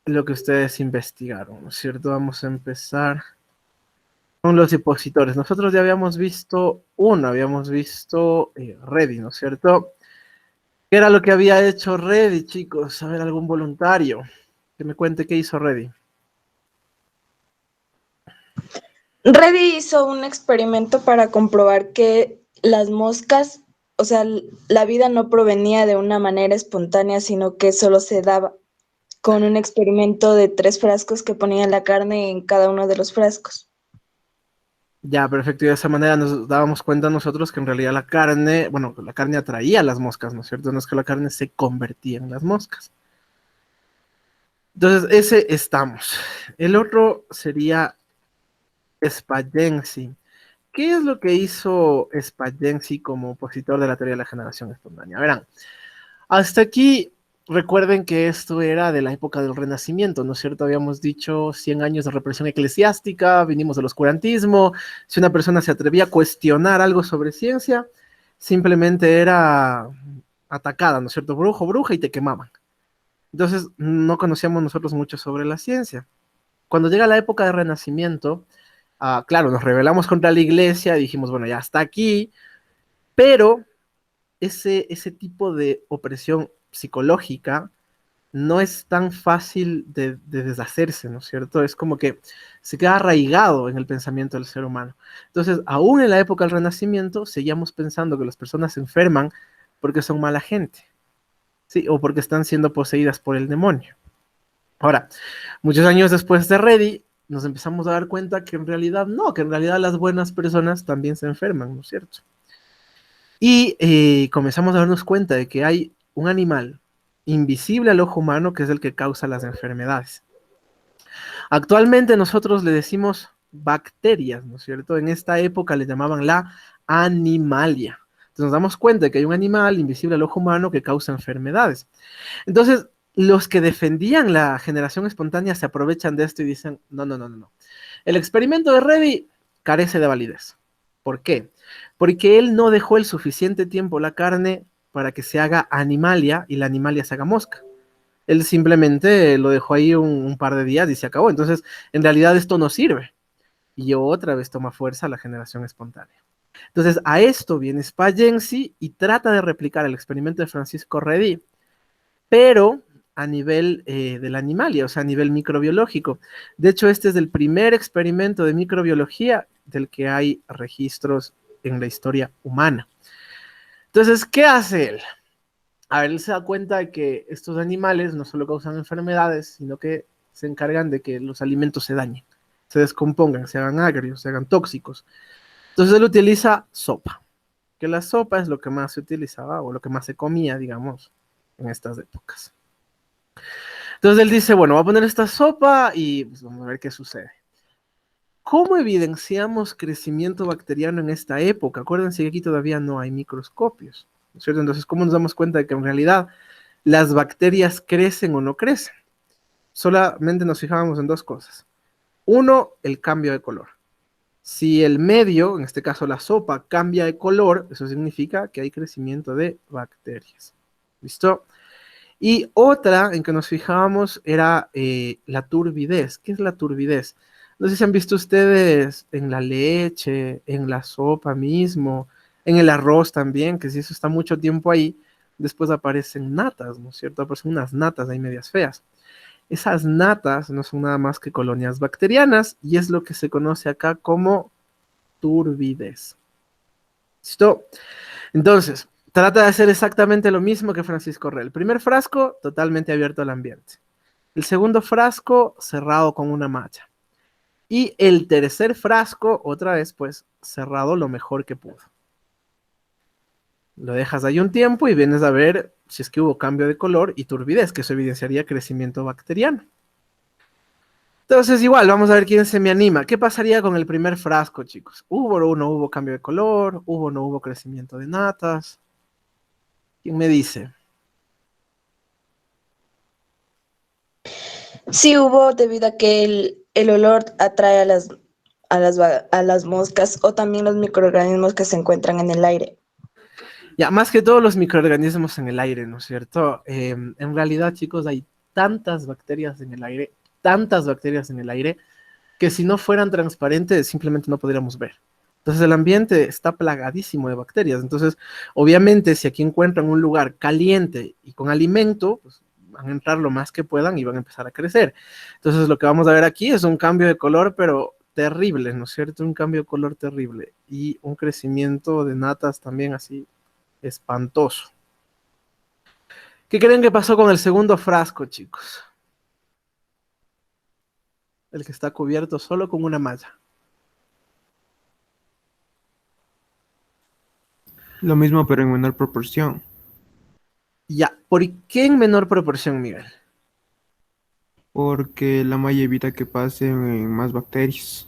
lo que ustedes investigaron, ¿no es cierto? Vamos a empezar con los opositores. Nosotros ya habíamos visto uno, habíamos visto Reddy, ¿no es cierto? ¿Qué era lo que había hecho Reddy, chicos? A ver, algún voluntario que me cuente qué hizo Reddy. Reddy hizo un experimento para comprobar que las moscas, o sea, la vida no provenía de una manera espontánea, sino que solo se daba con un experimento de 3 frascos que ponían la carne en cada uno de los frascos. Ya, perfecto. Y de esa manera nos dábamos cuenta nosotros que en realidad la carne, bueno, la carne atraía a las moscas, ¿no es cierto? No es que la carne se convertía en las moscas. Entonces, ese estamos. El otro sería Spagenzi. ¿Qué es lo que hizo Spagenzi como opositor de la teoría de la generación espontánea? Verán, hasta aquí recuerden que esto era de la época del Renacimiento, ¿no es cierto? Habíamos dicho 100 años de represión eclesiástica, vinimos del oscurantismo, si una persona se atrevía a cuestionar algo sobre ciencia, simplemente era atacada, ¿no es cierto? Brujo, bruja, y te quemaban. Entonces no conocíamos nosotros mucho sobre la ciencia. Cuando llega la época del Renacimiento, claro, nos rebelamos contra la iglesia y dijimos, bueno, ya está aquí, pero ese tipo de opresión psicológica no es tan fácil de deshacerse, ¿no es cierto? Es como que se queda arraigado en el pensamiento del ser humano. Entonces, aún en la época del Renacimiento, seguíamos pensando que las personas se enferman porque son mala gente, ¿sí? O porque están siendo poseídas por el demonio. Ahora, muchos años después de Reddy, nos empezamos a dar cuenta que en realidad no, que en realidad las buenas personas también se enferman, ¿no es cierto? Y comenzamos a darnos cuenta de que hay un animal invisible al ojo humano que es el que causa las enfermedades. Actualmente nosotros le decimos bacterias, ¿no es cierto? En esta época le llamaban la animalia. Entonces nos damos cuenta de que hay un animal invisible al ojo humano que causa enfermedades. Entonces, los que defendían la generación espontánea se aprovechan de esto y dicen, no, no, no, no, no. El experimento de Reddy carece de validez. ¿Por qué? Porque él no dejó el suficiente tiempo la carne para que se haga animalia y la animalia se haga mosca. Él simplemente lo dejó ahí un par de días y se acabó. Entonces, en realidad esto no sirve. Y otra vez toma fuerza la generación espontánea. Entonces, a esto viene Spagenzi y trata de replicar el experimento de Francisco Reddy, pero a nivel del animalia, o sea, a nivel microbiológico. De hecho, este es el primer experimento de microbiología del que hay registros en la historia humana. Entonces, ¿qué hace él? A ver, él se da cuenta de que estos animales no solo causan enfermedades, sino que se encargan de que los alimentos se dañen, se descompongan, se hagan agrios, se hagan tóxicos. Entonces él utiliza sopa, que la sopa es lo que más se utilizaba o lo que más se comía, digamos, en estas épocas. Entonces él dice, bueno, voy a poner esta sopa y pues, vamos a ver qué sucede. ¿Cómo evidenciamos crecimiento bacteriano en esta época? Acuérdense que aquí todavía no hay microscopios, ¿no es cierto? Entonces, ¿cómo nos damos cuenta de que en realidad las bacterias crecen o no crecen? Solamente nos fijábamos en dos cosas. Uno, el cambio de color. Si el medio, en este caso la sopa, cambia de color, eso significa que hay crecimiento de bacterias. ¿Listo? Y otra en que nos fijábamos era la turbidez. ¿Qué es la turbidez? No sé si han visto ustedes en la leche, en la sopa mismo, en el arroz también, que si eso está mucho tiempo ahí, después aparecen natas, ¿no es cierto? Aparecen unas natas ahí medias feas. Esas natas no son nada más que colonias bacterianas y es lo que se conoce acá como turbidez. ¿Listo? Entonces, trata de hacer exactamente lo mismo que Francisco Rey. El primer frasco, totalmente abierto al ambiente. El segundo frasco, cerrado con una malla. Y el tercer frasco, otra vez, pues, cerrado lo mejor que pudo. Lo dejas ahí un tiempo y vienes a ver si es que hubo cambio de color y turbidez, que eso evidenciaría crecimiento bacteriano. Entonces, igual, vamos a ver quién se me anima. ¿Qué pasaría con el primer frasco, chicos? ¿Hubo o no hubo cambio de color? ¿Hubo o no hubo crecimiento de natas? ¿Quién me dice? Sí hubo debido a que el olor atrae a las moscas o también los microorganismos que se encuentran en el aire. Ya, más que todos los microorganismos en el aire, ¿no es cierto? En realidad, chicos, hay tantas bacterias en el aire, que si no fueran transparentes simplemente no podríamos ver. Entonces el ambiente está plagadísimo de bacterias. Entonces, obviamente, si aquí encuentran un lugar caliente y con alimento, pues van a entrar lo más que puedan y van a empezar a crecer. Entonces lo que vamos a ver aquí es un cambio de color, pero terrible, ¿no es cierto? Un cambio de color terrible y un crecimiento de natas también así espantoso. ¿Qué creen que pasó con el segundo frasco, chicos? El que está cubierto solo con una malla. Lo mismo, pero en menor proporción. Ya, ¿por qué en menor proporción, Miguel? Porque la malla evita que pasen más bacterias.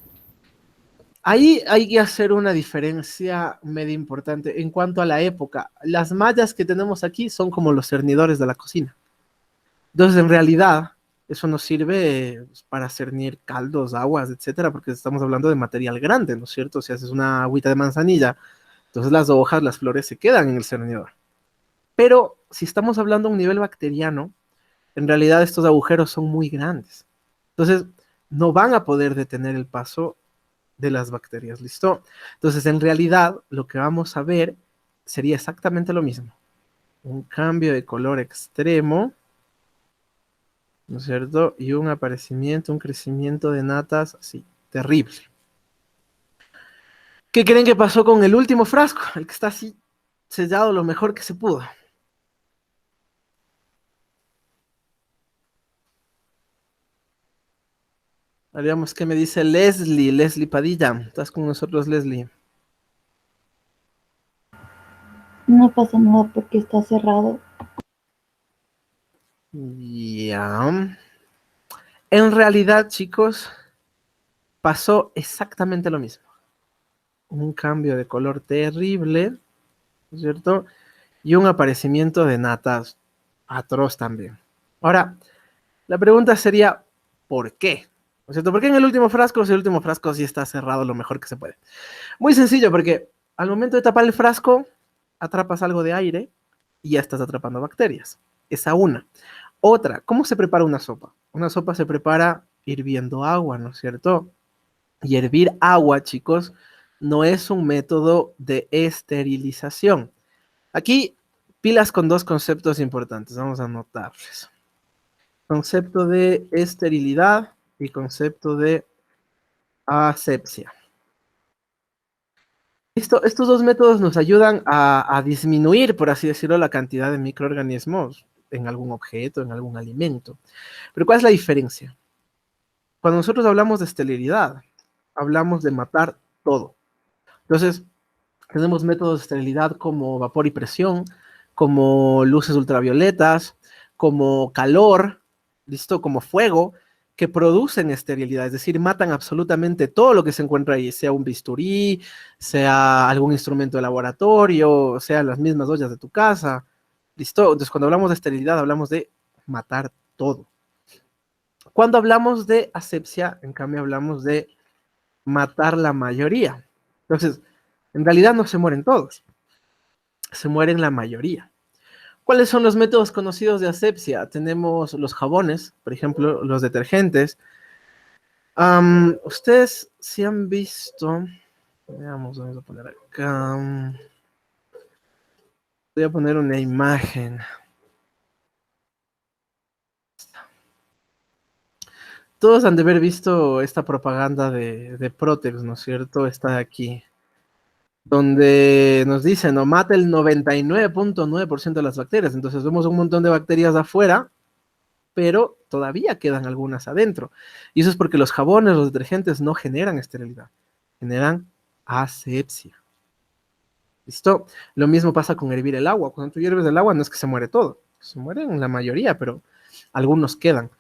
Ahí hay que hacer una diferencia medio importante en cuanto a la época. Las mallas que tenemos aquí son como los cernidores de la cocina. Entonces, en realidad, eso nos sirve para cernir caldos, aguas, etcétera, porque estamos hablando de material grande, ¿no es cierto? Si haces una agüita de manzanilla, entonces las hojas, las flores se quedan en el cernidor. Pero si estamos hablando a un nivel bacteriano, en realidad estos agujeros son muy grandes. Entonces, no van a poder detener el paso de las bacterias, ¿listo? Entonces, en realidad, lo que vamos a ver sería exactamente lo mismo. Un cambio de color extremo, ¿no es cierto? Y un aparecimiento, un crecimiento de natas así, terrible. ¿Qué creen que pasó con el último frasco? El que está así sellado lo mejor que se pudo. Veamos qué me dice Leslie Padilla. ¿Estás con nosotros, Leslie? No pasa nada porque está cerrado. Ya. En realidad, chicos, pasó exactamente lo mismo. Un cambio de color terrible, ¿no es cierto? Y un aparecimiento de natas atroz también. Ahora, la pregunta sería, ¿por qué? ¿No es cierto? ¿Por qué en el último frasco, si el último frasco sí está cerrado lo mejor que se puede? Muy sencillo, porque al momento de tapar el frasco, atrapas algo de aire y ya estás atrapando bacterias. Esa una. Otra, ¿cómo se prepara una sopa? Una sopa se prepara hirviendo agua, ¿no es cierto? Y hervir agua, chicos, no es un método de esterilización. Aquí, pilas con dos conceptos importantes, vamos a anotarles. Concepto de esterilidad y concepto de asepsia. Estos dos métodos nos ayudan a disminuir, por así decirlo, la cantidad de microorganismos en algún objeto, en algún alimento. Pero ¿cuál es la diferencia? Cuando nosotros hablamos de esterilidad, hablamos de matar todo. Entonces, tenemos métodos de esterilidad como vapor y presión, como luces ultravioletas, como calor, ¿listo? Como fuego, que producen esterilidad, es decir, matan absolutamente todo lo que se encuentra ahí, sea un bisturí, sea algún instrumento de laboratorio, sea las mismas ollas de tu casa, ¿listo? Entonces, cuando hablamos de esterilidad, hablamos de matar todo. Cuando hablamos de asepsia, en cambio, hablamos de matar la mayoría. Entonces, en realidad no se mueren todos, se mueren la mayoría. ¿Cuáles son los métodos conocidos de asepsia? Tenemos los jabones, por ejemplo, los detergentes. Ustedes sí han visto, veamos, vamos a poner acá. Voy a poner una imagen. Todos han de haber visto esta propaganda de Protex, ¿no es cierto? Está aquí, donde nos dicen, no, mata el 99.9% de las bacterias. Entonces vemos un montón de bacterias afuera, pero todavía quedan algunas adentro. Y eso es porque los jabones, los detergentes no generan esterilidad, generan asepsia. ¿Listo? Lo mismo pasa con hervir el agua. Cuando tú hierves el agua no es que se muere todo, se mueren la mayoría, pero algunos quedan.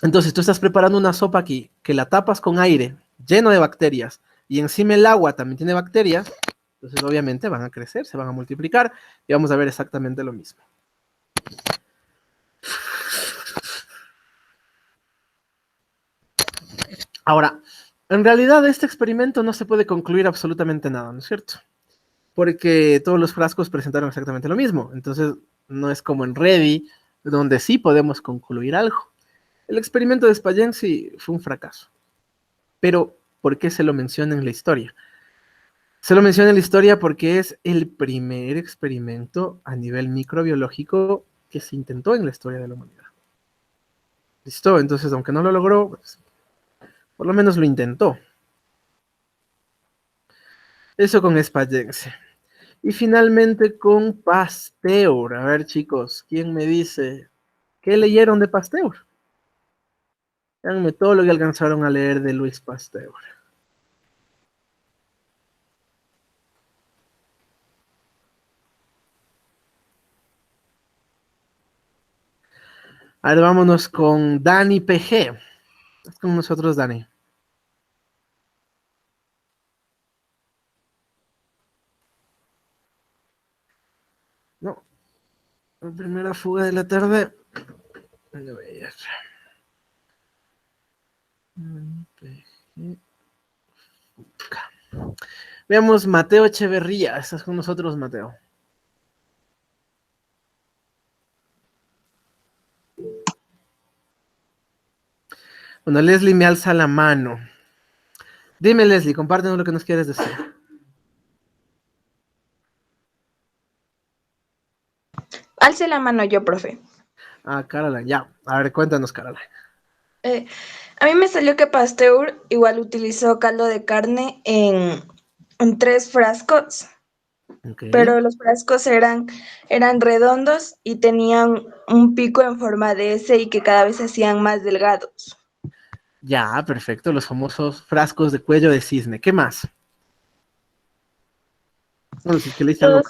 Entonces tú estás preparando una sopa aquí, que la tapas con aire lleno de bacterias, y encima el agua también tiene bacterias, entonces obviamente van a crecer, se van a multiplicar, y vamos a ver exactamente lo mismo. Ahora, en realidad este experimento no se puede concluir absolutamente nada, ¿no es cierto? Porque todos los frascos presentaron exactamente lo mismo. Entonces, no es como en Ready, donde sí podemos concluir algo. El experimento de Spagenzi fue un fracaso. Pero, ¿por qué se lo menciona en la historia? Se lo menciona en la historia porque es el primer experimento a nivel microbiológico que se intentó en la historia de la humanidad. ¿Listo? Entonces, aunque no lo logró, pues, por lo menos lo intentó. Eso con Spagenzi. Y finalmente con Pasteur. A ver, chicos, ¿quién me dice qué leyeron de Pasteur? Díganme todo lo que alcanzaron a leer de Luis Pasteur. A ver, vámonos con Dani PG. Estás con nosotros, Dani. No, la primera fuga de la tarde. A ver. Veamos Mateo Echeverría. Estás con nosotros, Mateo. Bueno, Leslie me alza la mano. Dime, Leslie, compártenos lo que nos quieres decir. Alce la mano yo, profe. Ah, Caroline, ya. A ver, cuéntanos, Caroline. A mí me salió que Pasteur igual utilizó caldo de carne en 3 frascos, Ok. pero los frascos eran redondos y tenían un pico en forma de S y que cada vez se hacían más delgados. Ya, perfecto. Los famosos frascos de cuello de cisne. ¿Qué más? Bueno, si es que le hice algo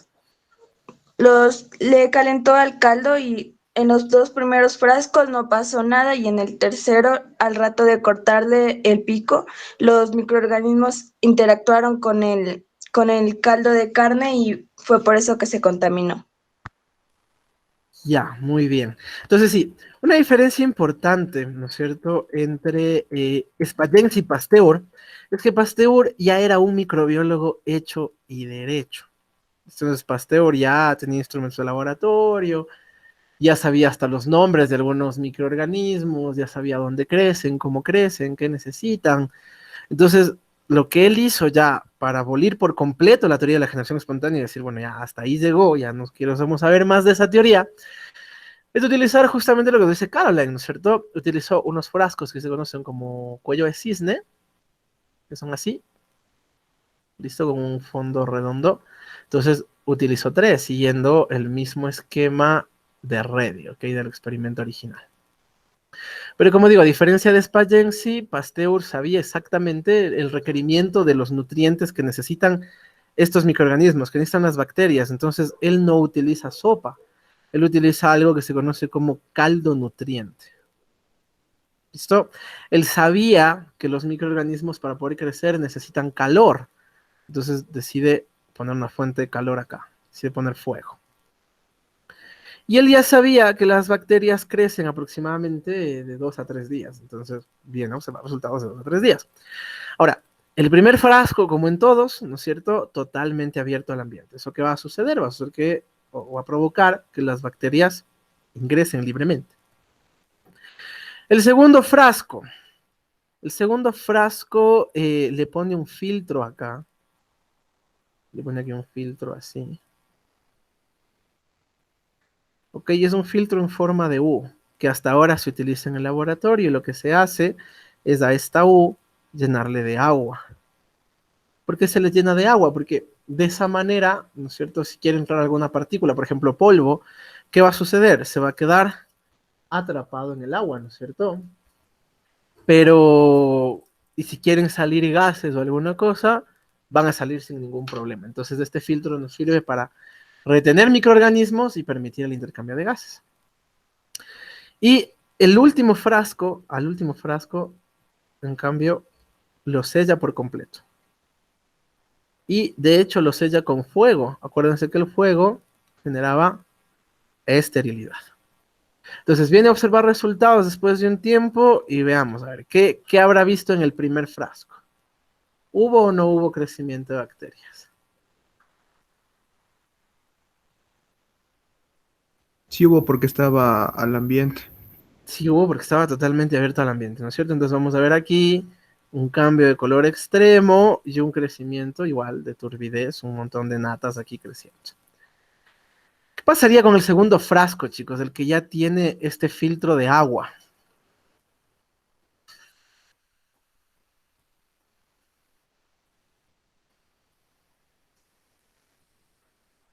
más. Le calentó al caldo y en los 2 primeros frascos no pasó nada y en el tercero, al rato de cortarle el pico, los microorganismos interactuaron con el caldo de carne y fue por eso que se contaminó. Ya, muy bien. Entonces, sí, una diferencia importante, ¿no es cierto?, entre Spagenzi y Pasteur, es que Pasteur ya era un microbiólogo hecho y derecho. Entonces, Pasteur ya tenía instrumentos de laboratorio, ya sabía hasta los nombres de algunos microorganismos, ya sabía dónde crecen, qué necesitan. Entonces, lo que él hizo ya para abolir por completo la teoría de la generación espontánea y decir, bueno, ya hasta ahí llegó, ya no quiero saber más de esa teoría, es utilizar justamente lo que dice Caroline, ¿no es cierto? Utilizó unos frascos que se conocen como cuello de cisne, que son así, listo, con un fondo redondo. Entonces utilizó 3, siguiendo el mismo esquema de Reddy, ¿ok? Del experimento original. Pero como digo, a diferencia de Spagenzi, Pasteur sabía exactamente el requerimiento de los nutrientes que necesitan estos microorganismos, que necesitan las bacterias. Entonces, él no utiliza sopa, él utiliza algo que se conoce como caldo nutriente. ¿Listo? Él sabía que los microorganismos para poder crecer necesitan calor. Entonces decide poner una fuente de calor acá, decide poner fuego. Y él ya sabía que las bacterias crecen aproximadamente de 2 a 3 días. Entonces, bien, observar resultados de 2 a 3 días. Ahora, el primer frasco, como en todos, ¿no es cierto?, totalmente abierto al ambiente. ¿Eso qué va a suceder? Va a suceder que, o a provocar que las bacterias ingresen libremente. El segundo frasco le pone un filtro acá. Le pone aquí un filtro así. Ok, es un filtro en forma de U, que hasta ahora se utiliza en el laboratorio y lo que se hace es a esta U llenarle de agua. ¿Por qué se le llena de agua? Porque de esa manera, ¿no es cierto? Si quiere entrar alguna partícula, por ejemplo polvo, ¿qué va a suceder? Se va a quedar atrapado en el agua, ¿no es cierto? Pero, y si quieren salir gases o alguna cosa, van a salir sin ningún problema. Entonces este filtro nos sirve para retener microorganismos y permitir el intercambio de gases. Y al último frasco, en cambio, lo sella por completo. Y de hecho lo sella con fuego. Acuérdense que el fuego generaba esterilidad. Entonces viene a observar resultados después de un tiempo y veamos, a ver, ¿qué habrá visto en el primer frasco? ¿Hubo o no hubo crecimiento de bacterias? Sí hubo porque estaba al ambiente. Sí hubo porque estaba totalmente abierto al ambiente, ¿no es cierto? Entonces vamos a ver aquí un cambio de color extremo y un crecimiento igual de turbidez, un montón de natas aquí creciendo. ¿Qué pasaría con el segundo frasco, chicos? El que ya tiene este filtro de agua.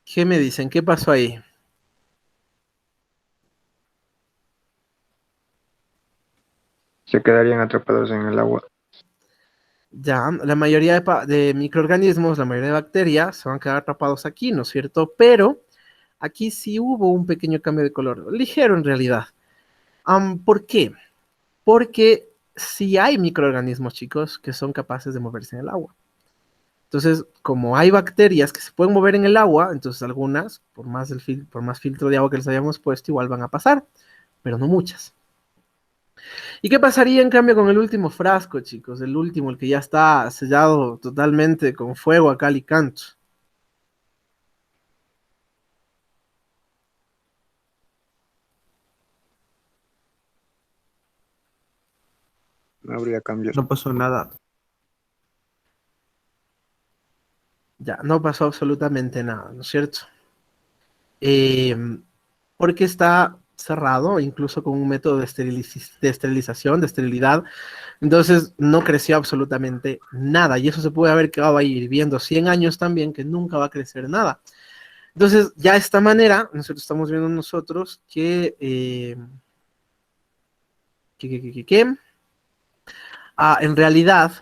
¿Qué me dicen? ¿Qué pasó ahí? Se quedarían atrapados en el agua. Ya, la mayoría de microorganismos, la mayoría de bacterias se van a quedar atrapados aquí, ¿no es cierto? Pero aquí sí hubo un pequeño cambio de color, ligero en realidad. ¿Por qué? Porque sí hay microorganismos, chicos, que son capaces de moverse en el agua. Entonces, como hay bacterias que se pueden mover en el agua, entonces algunas, por más filtro de agua que les hayamos puesto, igual van a pasar, pero no muchas. ¿Y qué pasaría en cambio con el último frasco, chicos? El último, el que ya está sellado totalmente con fuego a cal y canto. No habría cambios. No pasó nada. Ya, no pasó absolutamente nada, ¿no es cierto? Eh, Porque está cerrado, incluso con un método de esterilización, de esterilidad. Entonces no creció absolutamente nada. Y eso se puede haber quedado ahí hirviendo 100 años también, que nunca va a crecer nada. Entonces, ya de esta manera, nosotros estamos viendo nosotros que en realidad,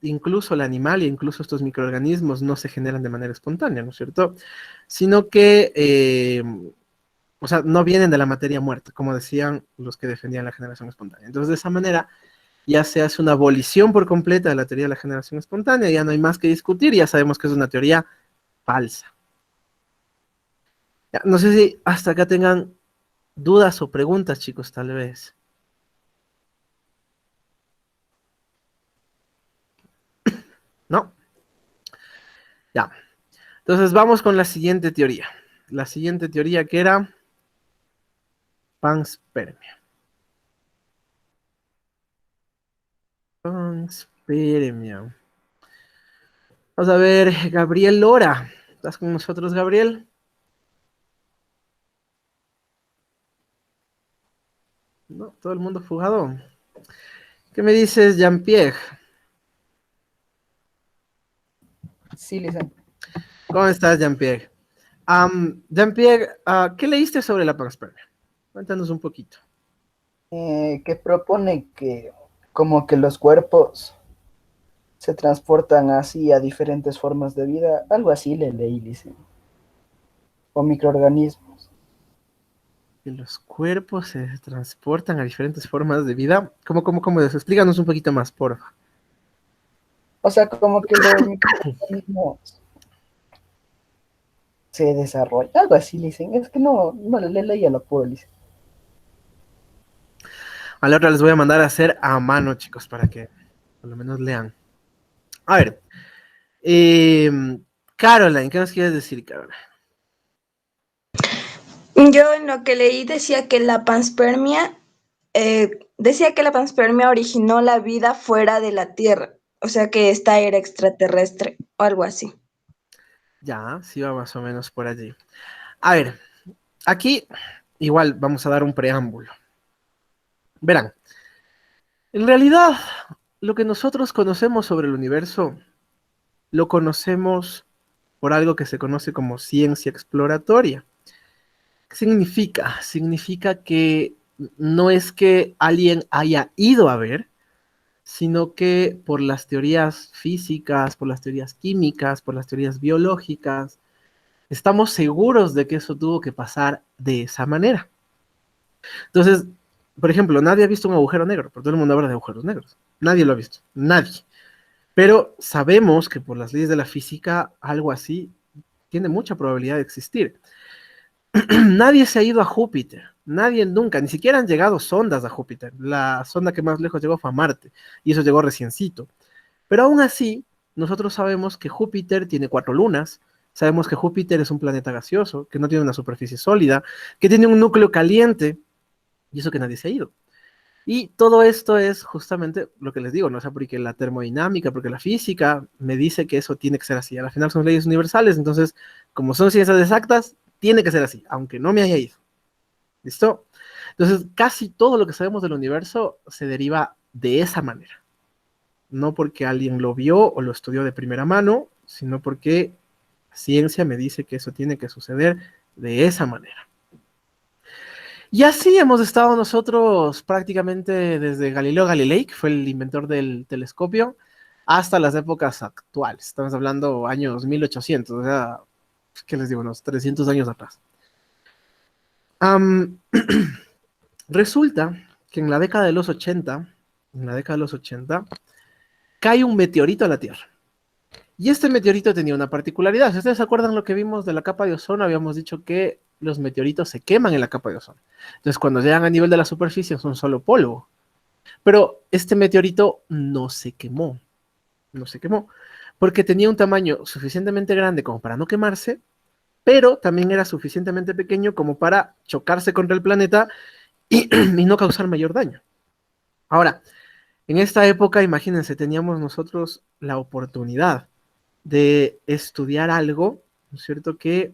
incluso el animal e incluso estos microorganismos no se generan de manera espontánea, ¿no es cierto? Sino que, o sea, no vienen de la materia muerta, como decían los que defendían la generación espontánea. Entonces, de esa manera, ya se hace una abolición por completa de la teoría de la generación espontánea, ya no hay más que discutir, ya sabemos que es una teoría falsa. Ya, no sé si hasta acá tengan dudas o preguntas, chicos, tal vez. ¿No? Ya. Entonces vamos con la siguiente teoría. La siguiente teoría que era panspermia. Panspermia. Vamos a ver, Gabriel Lora. ¿Estás con nosotros, Gabriel? No, todo el mundo fugado. ¿Qué me dices, Jean-Pierre? Sí, Lisa. ¿Cómo estás, Jean-Pierre? Jean-Pierre, ¿qué leíste sobre la panspermia? Cuéntanos un poquito. Que propone que como que los cuerpos se transportan así a diferentes formas de vida, algo así le leí, Lisa. O microorganismos. Que los cuerpos se transportan a diferentes formas de vida. ¿Cómo eso? Explícanos un poquito más, porfa. O sea, como que los microorganismos se desarrollan, algo así, dicen. Es que no le leí a lo puro, Lisa. A la otra les voy a mandar a hacer a mano, chicos, para que por lo menos lean. A ver, Caroline, ¿qué nos quieres decir, Caroline? Yo en lo que leí decía que la panspermia originó la vida fuera de la Tierra, o sea que esta era extraterrestre o algo así. Ya, sí va más o menos por allí. A ver, aquí igual vamos a dar un preámbulo. Verán, en realidad, lo que nosotros conocemos sobre el universo, lo conocemos por algo que se conoce como ciencia exploratoria. ¿Qué significa? Significa que no es que alguien haya ido a ver, sino que por las teorías físicas, por las teorías químicas, por las teorías biológicas, estamos seguros de que eso tuvo que pasar de esa manera. Entonces, por ejemplo, nadie ha visto un agujero negro, pero todo el mundo habla de agujeros negros. Nadie lo ha visto, nadie. Pero sabemos que por las leyes de la física, algo así tiene mucha probabilidad de existir. Nadie se ha ido a Júpiter, nadie nunca, ni siquiera han llegado sondas a Júpiter. La sonda que más lejos llegó fue a Marte, y eso llegó reciencito. Pero aún así, nosotros sabemos que Júpiter tiene 4 lunas, Sabemos que Júpiter es un planeta gaseoso, que no tiene una superficie sólida, que tiene un núcleo caliente, y eso que nadie se ha ido. Y todo esto es justamente lo que les digo, ¿no? O sea, porque la termodinámica, porque la física me dice que eso tiene que ser así. Al final son leyes universales, entonces, como son ciencias exactas, tiene que ser así, aunque no me haya ido. ¿Listo? Entonces, casi todo lo que sabemos del universo se deriva de esa manera. No porque alguien lo vio o lo estudió de primera mano, sino porque la ciencia me dice que eso tiene que suceder de esa manera. Y así hemos estado nosotros prácticamente desde Galileo Galilei, que fue el inventor del telescopio, hasta las épocas actuales. Estamos hablando años 1800, o sea, ¿qué les digo? Unos 300 años atrás. Am, Resulta que en la década de los 80, cae un meteorito a la Tierra. Y este meteorito tenía una particularidad. Si ustedes se acuerdan lo que vimos de la capa de ozono, habíamos dicho que los meteoritos se queman en la capa de ozono. Entonces, cuando llegan a nivel de la superficie son solo polvo. Pero este meteorito no se quemó. No se quemó. Porque tenía un tamaño suficientemente grande como para no quemarse, pero también era suficientemente pequeño como para chocarse contra el planeta y no causar mayor daño. Ahora, en esta época, imagínense, teníamos nosotros la oportunidad de estudiar algo, ¿no es cierto?, que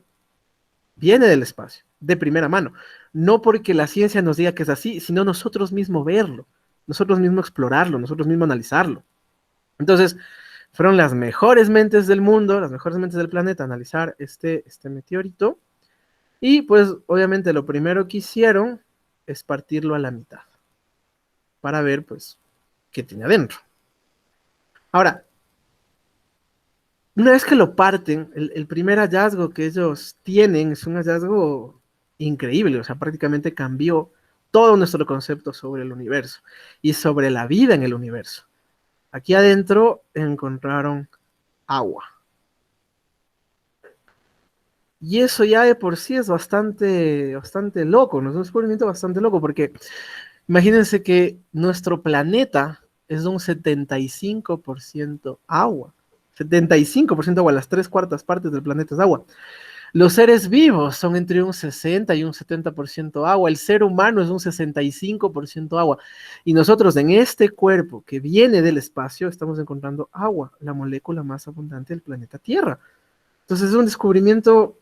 viene del espacio, de primera mano. No porque la ciencia nos diga que es así, sino nosotros mismos verlo, nosotros mismos explorarlo, nosotros mismos analizarlo. Entonces, fueron las mejores mentes del mundo, las mejores mentes del planeta, a analizar este meteorito. Y pues, obviamente, lo primero que hicieron es partirlo a la mitad, para ver, pues, qué tiene adentro. Ahora, una vez que lo parten, el primer hallazgo que ellos tienen es un hallazgo increíble, o sea, prácticamente cambió todo nuestro concepto sobre el universo y sobre la vida en el universo. Aquí adentro encontraron agua. Y eso ya de por sí es bastante loco, ¿no? Es un descubrimiento bastante loco, porque imagínense que nuestro planeta es de un 75% agua. 75% agua, las 3/4 partes del planeta es agua. Los seres vivos son entre un 60 y un 70% agua. El ser humano es un 65% agua. Y nosotros en este cuerpo que viene del espacio estamos encontrando agua, la molécula más abundante del planeta Tierra. Entonces es un descubrimiento,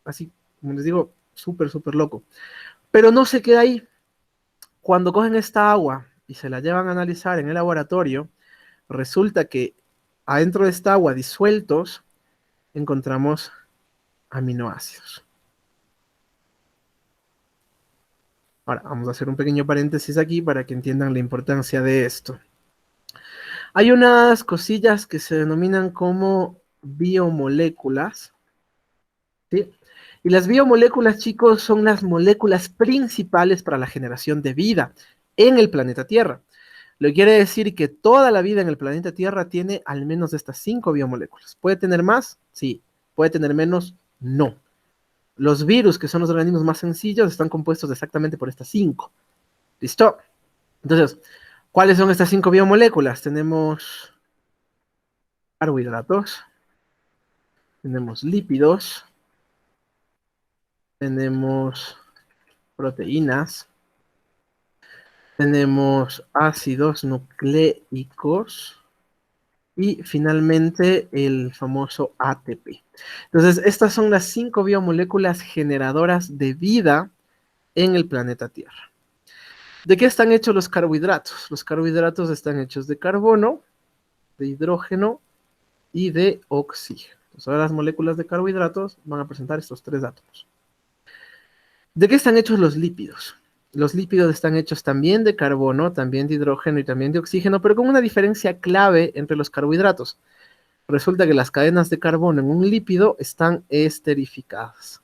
así como les digo, súper loco. Pero no se queda ahí. Cuando cogen esta agua y se la llevan a analizar en el laboratorio, resulta que adentro de esta agua disueltos encontramos aminoácidos. Ahora, vamos a hacer un pequeño paréntesis aquí para que entiendan la importancia de esto. Hay unas cosillas que se denominan como biomoléculas, ¿sí? Y las biomoléculas, chicos, son las moléculas principales para la generación de vida en el planeta Tierra. Lo que quiere decir que toda la vida en el planeta Tierra tiene al menos estas 5 biomoléculas. ¿Puede tener más? Sí. ¿Puede tener menos? No. Los virus, que son los organismos más sencillos, están compuestos exactamente por estas 5. ¿Listo? Entonces, ¿cuáles son estas 5 biomoléculas? Tenemos carbohidratos, tenemos lípidos, tenemos proteínas, tenemos ácidos nucleicos y finalmente el famoso ATP. Entonces, estas son las 5 biomoléculas generadoras de vida en el planeta Tierra. ¿De qué están hechos los carbohidratos? Los carbohidratos están hechos de carbono, de hidrógeno y de oxígeno. Entonces, ahora las moléculas de carbohidratos van a presentar estos 3 átomos. ¿De qué están hechos los lípidos? Los lípidos están hechos también de carbono, también de hidrógeno y también de oxígeno, pero con una diferencia clave entre los carbohidratos. Resulta que las cadenas de carbono en un lípido están esterificadas.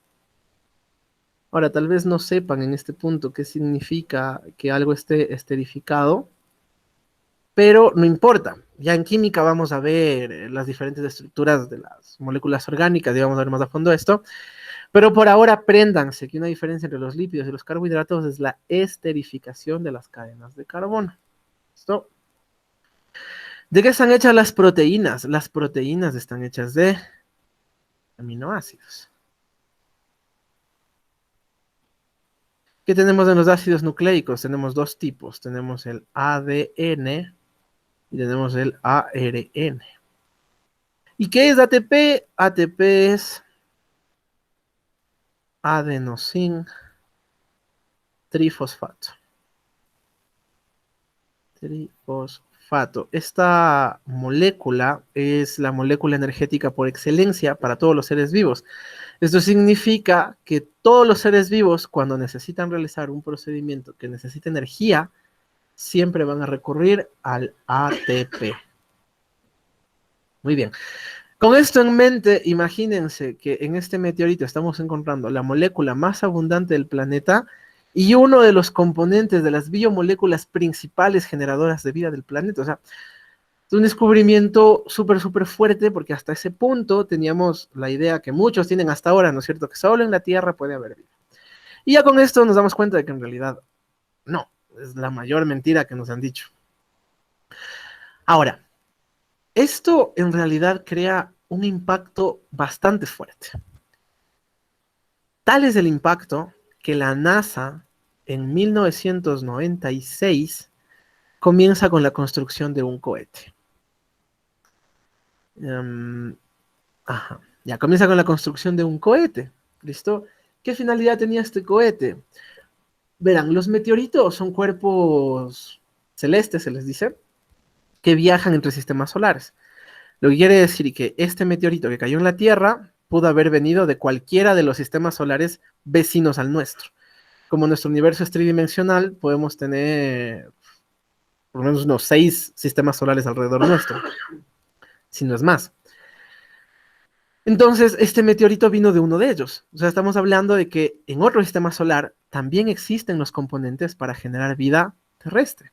Ahora, tal vez no sepan en este punto qué significa que algo esté esterificado, pero no importa. Ya en química vamos a ver las diferentes estructuras de las moléculas orgánicas y vamos a ver más a fondo esto. Pero por ahora apréndanse que una diferencia entre los lípidos y los carbohidratos es la esterificación de las cadenas de carbono. ¿Listo? ¿De qué están hechas las proteínas? Las proteínas están hechas de aminoácidos. ¿Qué tenemos en los ácidos nucleicos? Tenemos dos tipos. Tenemos el ADN y tenemos el ARN. ¿Y qué es ATP? ATP es adenosín trifosfato. Trifosfato. Esta molécula es la molécula energética por excelencia para todos los seres vivos. Esto significa que todos los seres vivos, cuando necesitan realizar un procedimiento que necesita energía, siempre van a recurrir al ATP. Muy bien. Con esto en mente, imagínense que en este meteorito estamos encontrando la molécula más abundante del planeta y uno de los componentes de las biomoléculas principales generadoras de vida del planeta. O sea, es un descubrimiento súper fuerte porque hasta ese punto teníamos la idea que muchos tienen hasta ahora, ¿no es cierto? Que solo en la Tierra puede haber vida. Y ya con esto nos damos cuenta de que en realidad no, es la mayor mentira que nos han dicho. Ahora, esto en realidad crea un impacto bastante fuerte. Tal es el impacto que la NASA en 1996 comienza con la construcción de un cohete. Ya comienza con la construcción de un cohete. ¿Listo? ¿Qué finalidad tenía este cohete? Verán, los meteoritos son cuerpos celestes, se les dice, que viajan entre sistemas solares. Lo que quiere decir que este meteorito que cayó en la Tierra pudo haber venido de cualquiera de los sistemas solares vecinos al nuestro. Como nuestro universo es tridimensional, podemos tener por lo menos unos 6 sistemas solares alrededor nuestro, si no es más. Entonces, este meteorito vino de uno de ellos. O sea, estamos hablando de que en otro sistema solar también existen los componentes para generar vida terrestre.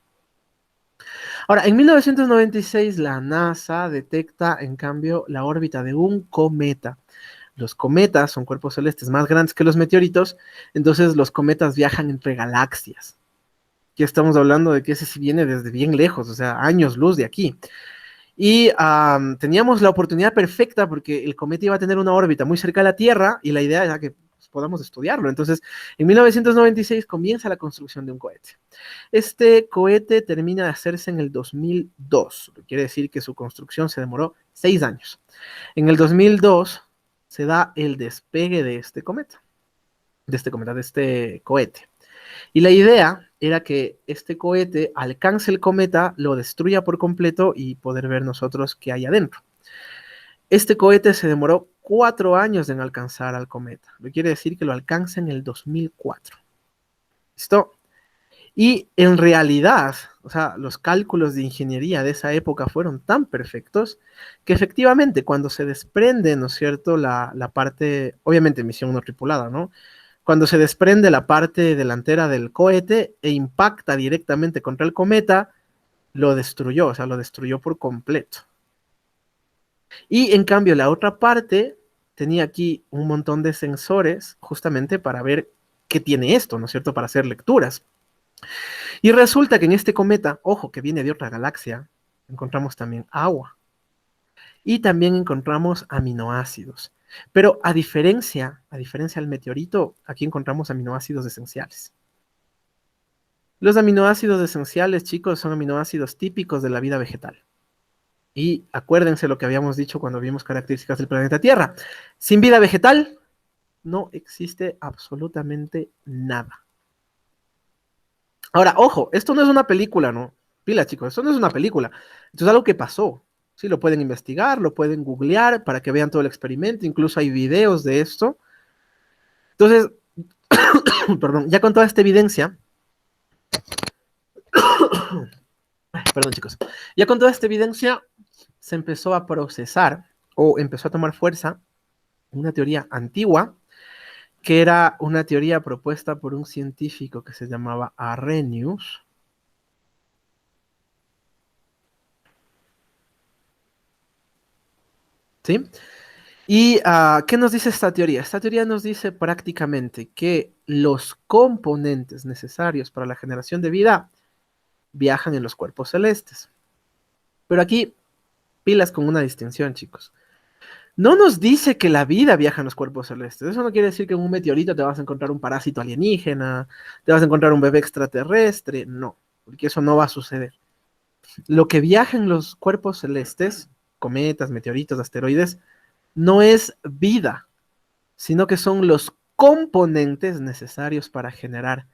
Ahora, en 1996 la NASA detecta, en cambio, la órbita de un cometa. Los cometas son cuerpos celestes más grandes que los meteoritos, entonces los cometas viajan entre galaxias. Aquí estamos hablando de que ese sí viene desde bien lejos, o sea, años luz de aquí. Y teníamos la oportunidad perfecta porque el cometa iba a tener una órbita muy cerca de la Tierra y la idea era que podamos estudiarlo. Entonces, en 1996 comienza la construcción de un cohete. Este cohete termina de hacerse en el 2002, lo que quiere decir que su construcción se demoró 6 años. En el 2002 se da el despegue de este cohete. Y la idea era que este cohete alcance el cometa, lo destruya por completo y poder ver nosotros qué hay adentro. Este cohete se demoró 4 años en alcanzar al cometa. Lo que quiere decir que lo alcanza en el 2004. ¿Listo? Y en realidad, o sea, los cálculos de ingeniería de esa época fueron tan perfectos que efectivamente cuando se desprende, ¿no es cierto?, la parte, obviamente misión no tripulada, ¿no? Cuando se desprende la parte delantera del cohete e impacta directamente contra el cometa, lo destruyó, o sea, lo destruyó por completo. Y en cambio la otra parte tenía aquí un montón de sensores justamente para ver qué tiene esto, ¿no es cierto?, para hacer lecturas. Y resulta que en este cometa, ojo, que viene de otra galaxia, encontramos también agua. Y también encontramos aminoácidos. Pero a diferencia del meteorito, aquí encontramos aminoácidos esenciales. Los aminoácidos esenciales, chicos, son aminoácidos típicos de la vida vegetal. Y acuérdense lo que habíamos dicho cuando vimos características del planeta Tierra. Sin vida vegetal, no existe absolutamente nada. Ahora, ojo, esto no es una película, ¿no? Pila, chicos, esto no es una película. Esto es algo que pasó. Sí, lo pueden investigar, lo pueden googlear para que vean todo el experimento. Incluso hay videos de esto. Entonces, perdón, ya con toda esta evidencia, perdón, chicos, ya con toda esta evidencia se empezó a procesar o empezó a tomar fuerza una teoría antigua que era una teoría propuesta por un científico que se llamaba Arrhenius. ¿Sí? ¿Y qué nos dice esta teoría? Esta teoría nos dice prácticamente que los componentes necesarios para la generación de vida viajan en los cuerpos celestes. Pero aquí, pilas con una distinción, chicos. No nos dice que la vida viaja en los cuerpos celestes. Eso no quiere decir que en un meteorito te vas a encontrar un parásito alienígena, te vas a encontrar un bebé extraterrestre. No, porque eso no va a suceder. Lo que viaja en los cuerpos celestes, cometas, meteoritos, asteroides, no es vida, sino que son los componentes necesarios para generar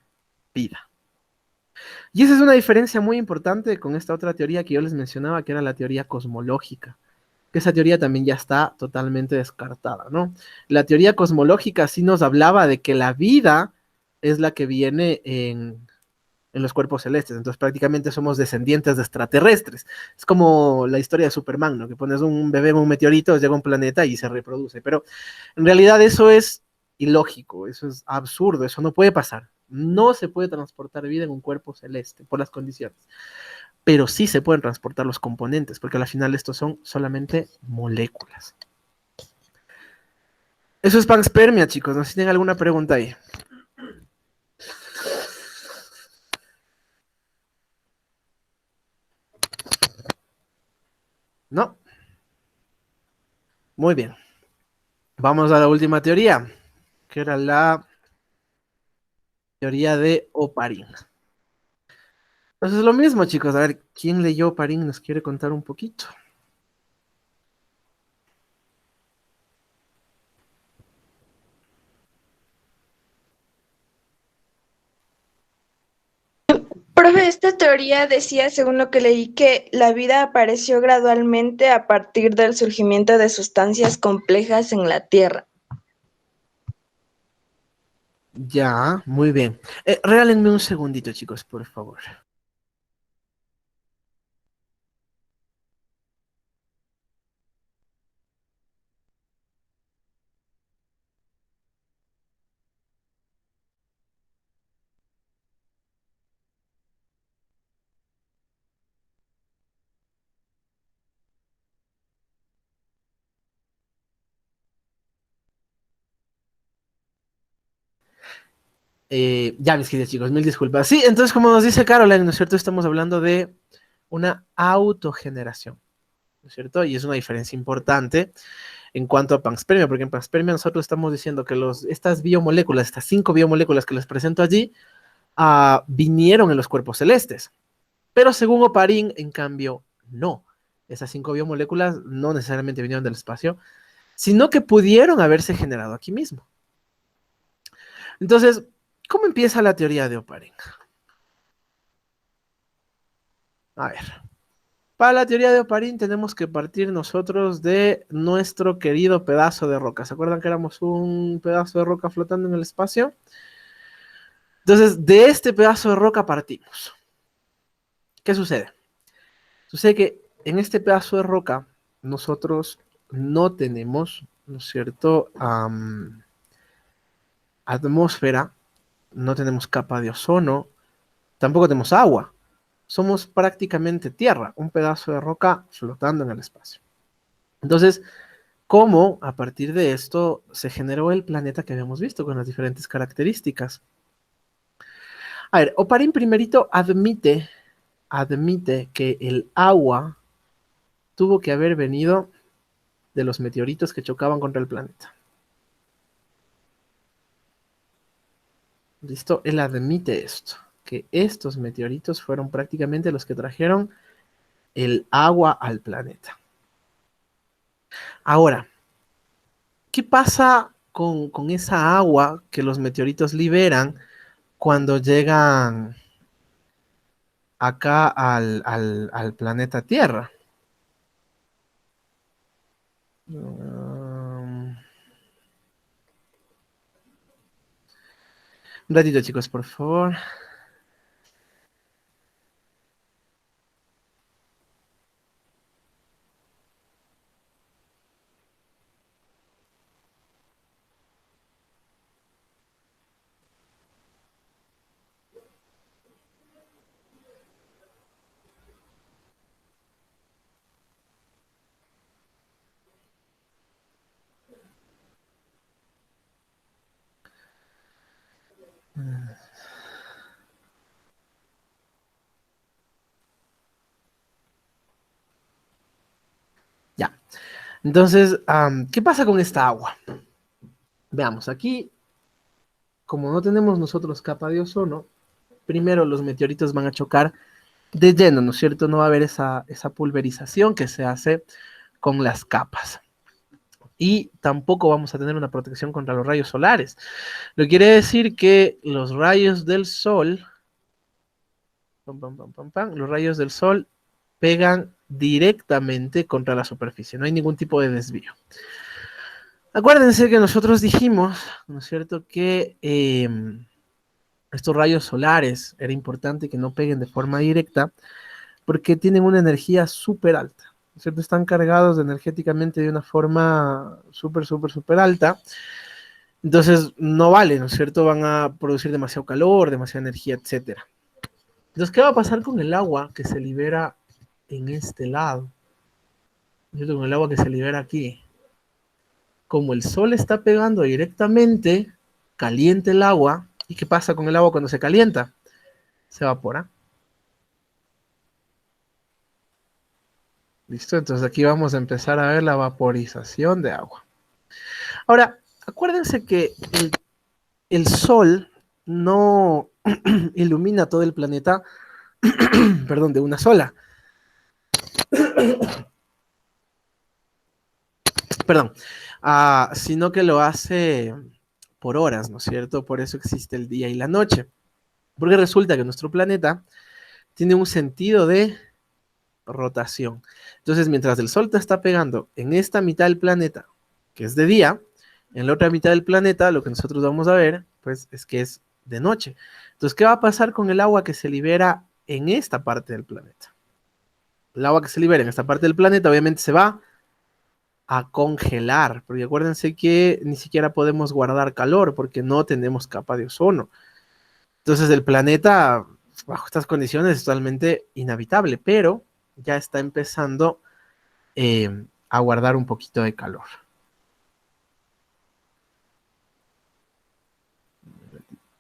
vida. Y esa es una diferencia muy importante con esta otra teoría que yo les mencionaba, que era la teoría cosmológica, que esa teoría también ya está totalmente descartada, ¿no? La teoría cosmológica sí nos hablaba de que la vida es la que viene en los cuerpos celestes, entonces prácticamente somos descendientes de extraterrestres. Es como la historia de Superman, ¿no? Que pones un bebé en un meteorito, llega a un planeta y se reproduce, pero en realidad eso es ilógico, eso es absurdo, eso no puede pasar. No se puede transportar vida en un cuerpo celeste por las condiciones, pero sí se pueden transportar los componentes, porque al final estos son solamente moléculas. Eso es panspermia, chicos. No sé si tienen alguna pregunta ahí. ¿No? Muy bien. Vamos a la última teoría, que era la teoría de Oparin. Entonces es lo mismo, chicos. A ver, ¿quién leyó Oparin? Nos quiere contar un poquito. Profe, esta teoría decía, según lo que leí, que la vida apareció gradualmente a partir del surgimiento de sustancias complejas en la Tierra. Ya, muy bien. Regálenme un segundito, chicos, por favor. Ya, mis queridos chicos, mil disculpas. Sí, entonces, como nos dice Caroline, ¿no es cierto? Estamos hablando de una autogeneración, ¿no es cierto? Y es una diferencia importante en cuanto a panspermia, porque en panspermia nosotros estamos diciendo que estas biomoléculas, estas 5 biomoléculas que les presento allí, vinieron en los cuerpos celestes. Pero según Oparin, en cambio, no. Esas 5 biomoléculas no necesariamente vinieron del espacio, sino que pudieron haberse generado aquí mismo. Entonces, ¿cómo empieza la teoría de Oparin? A ver, para la teoría de Oparin tenemos que partir nosotros de nuestro querido pedazo de roca. ¿Se acuerdan que éramos un pedazo de roca flotando en el espacio? Entonces, de este pedazo de roca partimos. ¿Qué sucede? Sucede que en este pedazo de roca nosotros no tenemos, ¿no es cierto?, atmósfera, no tenemos capa de ozono, tampoco tenemos agua. Somos prácticamente tierra, un pedazo de roca flotando en el espacio. Entonces, ¿cómo a partir de esto se generó el planeta que habíamos visto con las diferentes características? A ver, Oparin primerito admite que el agua tuvo que haber venido de los meteoritos que chocaban contra el planeta. ¿Listo? Él admite esto, que estos meteoritos fueron prácticamente los que trajeron el agua al planeta. Ahora, ¿qué pasa con esa agua que los meteoritos liberan cuando llegan acá al planeta Tierra? Un ratito, chicos, por favor. Entonces, ¿qué pasa con esta agua? Veamos, aquí, como no tenemos nosotros capa de ozono, primero los meteoritos van a chocar de lleno, ¿no es cierto? No va a haber esa pulverización que se hace con las capas. Y tampoco vamos a tener una protección contra los rayos solares. Lo que quiere decir que los rayos del sol, los rayos del sol pegan directamente contra la superficie. No hay ningún tipo de desvío. Acuérdense que nosotros dijimos, ¿no es cierto?, que estos rayos solares era importante que no peguen de forma directa porque tienen una energía súper alta, ¿no es cierto? Están cargados energéticamente de una forma súper alta. Entonces no vale, ¿no es cierto? Van a producir demasiado calor, demasiada energía, etc. Entonces, ¿qué va a pasar con el agua que se libera en este lado? ¿No es cierto? Con el agua que se libera aquí. Como el sol está pegando directamente, caliente el agua. ¿Y qué pasa con el agua cuando se calienta? Se evapora. ¿Listo? Entonces aquí vamos a empezar a ver la vaporización de agua. Ahora, acuérdense que el sol no ilumina todo el planeta, perdón, de una sola. Perdón, sino que lo hace por horas, ¿no es cierto? Por eso existe el día y la noche. Porque resulta que nuestro planeta tiene un sentido de rotación. Entonces, mientras el sol te está pegando en esta mitad del planeta, que es de día, en la otra mitad del planeta, lo que nosotros vamos a ver, pues, es que es de noche. Entonces, ¿qué va a pasar con el agua que se libera en esta parte del planeta? El agua que se libera en esta parte del planeta, obviamente, se va a congelar, porque acuérdense que ni siquiera podemos guardar calor porque no tenemos capa de ozono. Entonces el planeta, bajo estas condiciones, es totalmente inhabitable, pero ya está empezando a guardar un poquito de calor.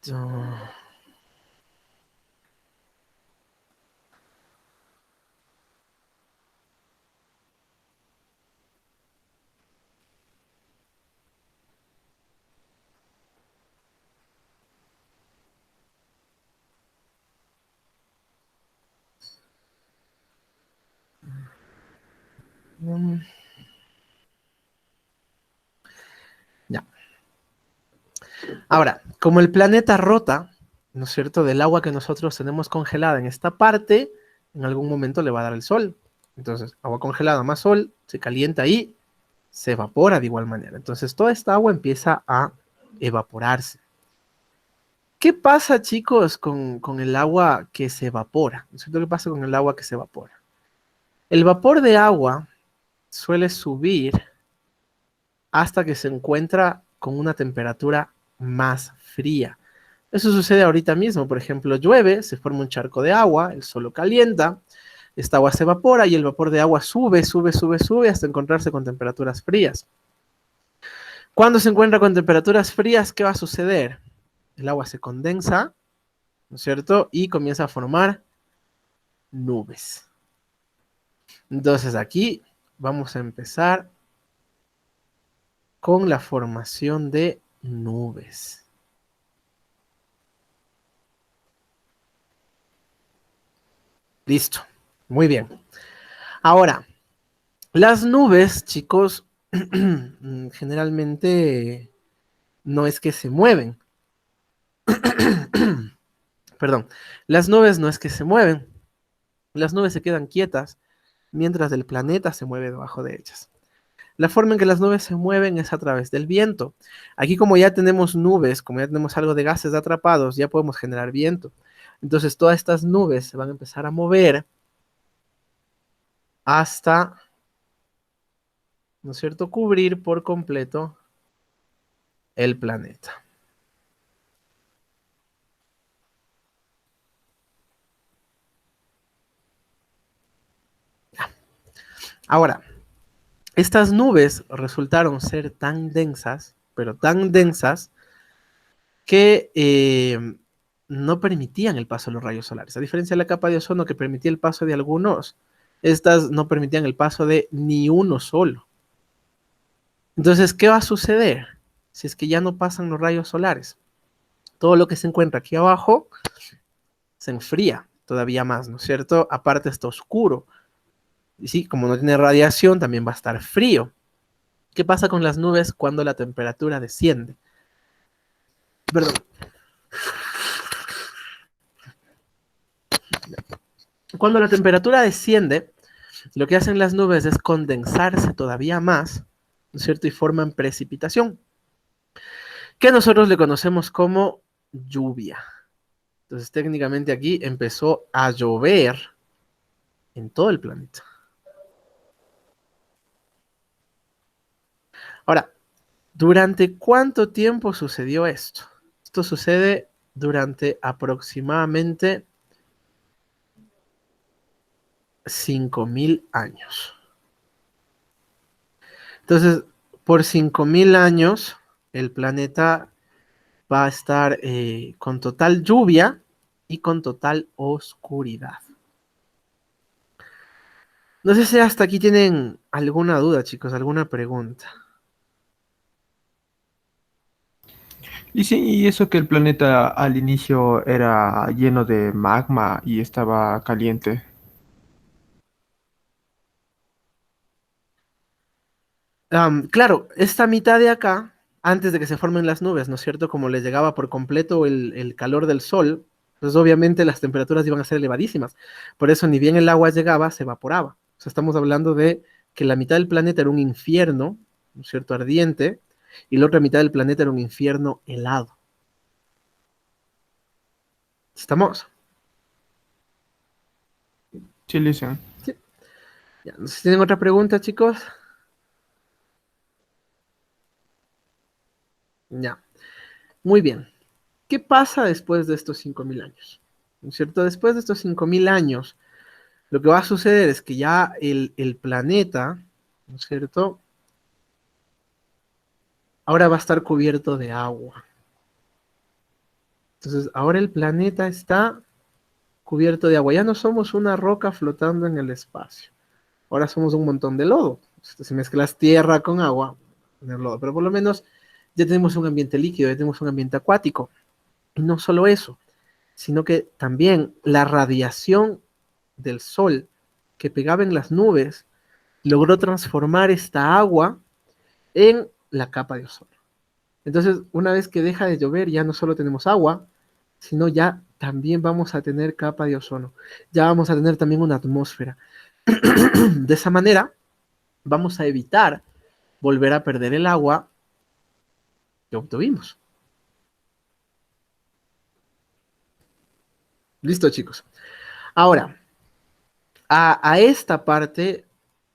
Ya. Ahora, como el planeta rota, ¿no es cierto?, del agua que nosotros tenemos congelada en esta parte, en algún momento le va a dar el sol. Entonces, agua congelada más sol, se calienta y se evapora de igual manera. Entonces, toda esta agua empieza a evaporarse. ¿Qué pasa, chicos, con el agua que se evapora? ¿No es cierto? ¿Qué pasa con el agua que se evapora? El vapor de agua suele subir hasta que se encuentra con una temperatura más fría. Eso sucede ahorita mismo. Por ejemplo, llueve, se forma un charco de agua, el sol lo calienta, esta agua se evapora y el vapor de agua sube hasta encontrarse con temperaturas frías. Cuando se encuentra con temperaturas frías, ¿qué va a suceder? El agua se condensa, ¿no es cierto? Y comienza a formar nubes. Entonces aquí vamos a empezar con la formación de nubes. Listo, muy bien. Ahora, las nubes, chicos, generalmente no es que se mueven. Perdón, las nubes no es que se mueven. Las nubes se quedan quietas mientras el planeta se mueve debajo de ellas. La forma en que las nubes se mueven es a través del viento. Aquí, como ya tenemos nubes, como ya tenemos algo de gases atrapados, ya podemos generar viento. Entonces todas estas nubes se van a empezar a mover hasta, ¿no es cierto?, cubrir por completo el planeta. Ahora, estas nubes resultaron ser tan densas, pero tan densas, que no permitían el paso de los rayos solares. A diferencia de la capa de ozono que permitía el paso de algunos, estas no permitían el paso de ni uno solo. Entonces, ¿qué va a suceder si es que ya no pasan los rayos solares? Todo lo que se encuentra aquí abajo se enfría todavía más, ¿no es cierto? Aparte está oscuro. Y sí, como no tiene radiación, también va a estar frío. ¿Qué pasa con las nubes cuando la temperatura desciende? Perdón. Cuando la temperatura desciende, lo que hacen las nubes es condensarse todavía más, ¿no es cierto? Y forman precipitación, que nosotros le conocemos como lluvia. Entonces, técnicamente aquí empezó a llover en todo el planeta. Ahora, ¿durante cuánto tiempo sucedió esto? Esto sucede durante aproximadamente 5.000 años. Entonces, por 5.000 años, el planeta va a estar con total lluvia y con total oscuridad. No sé si hasta aquí tienen alguna duda, chicos, alguna pregunta. Y sí, y eso que el planeta al inicio era lleno de magma y estaba caliente. Claro, esta mitad de acá, antes de que se formen las nubes, ¿no es cierto? Como les llegaba por completo el calor del sol, pues obviamente las temperaturas iban a ser elevadísimas. Por eso ni bien el agua llegaba, se evaporaba. O sea, estamos hablando de que la mitad del planeta era un infierno, ¿no es cierto? Ardiente, y la otra mitad del planeta era un infierno helado. ¿Estamos? Sí, listen. Sí. Ya, no sé si tienen otra pregunta, chicos. Ya. Muy bien. ¿Qué pasa después de estos 5.000 años? ¿No es cierto? Después de estos 5.000 años, lo que va a suceder es que ya el planeta, ¿no es cierto? Ahora va a estar cubierto de agua. Entonces, ahora el planeta está cubierto de agua. Ya no somos una roca flotando en el espacio. Ahora somos un montón de lodo. Si mezclas tierra con agua, tener lodo. Pero por lo menos ya tenemos un ambiente líquido, ya tenemos un ambiente acuático. Y no solo eso, sino que también la radiación del sol que pegaba en las nubes logró transformar esta agua en la capa de ozono. Entonces, una vez que deja de llover, ya no solo tenemos agua, sino ya también vamos a tener capa de ozono. Ya vamos a tener también una atmósfera. De esa manera, vamos a evitar volver a perder el agua que obtuvimos. Listo, chicos. Ahora, a esta parte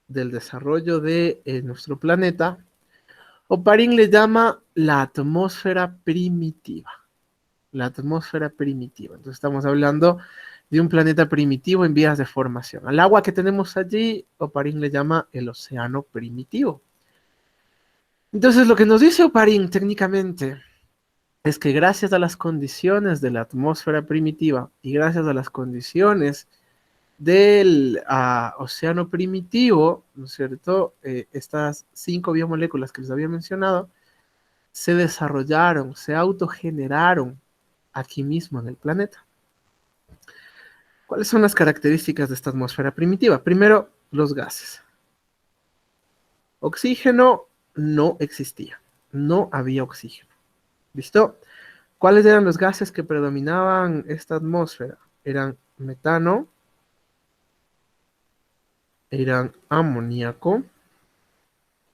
del desarrollo de nuestro planeta, Oparin le llama la atmósfera primitiva. La atmósfera primitiva. Entonces estamos hablando de un planeta primitivo en vías de formación. Al agua que tenemos allí, Oparin le llama el océano primitivo. Entonces lo que nos dice Oparin técnicamente es que gracias a las condiciones de la atmósfera primitiva y gracias a las condiciones del océano primitivo, ¿no es cierto? Estas 5 biomoléculas que les había mencionado, se desarrollaron, se autogeneraron aquí mismo en el planeta. ¿Cuáles son las características de esta atmósfera primitiva? Primero, los gases. Oxígeno no existía, no había oxígeno. ¿Listo? ¿Cuáles eran los gases que predominaban esta atmósfera? Eran metano, eran amoníaco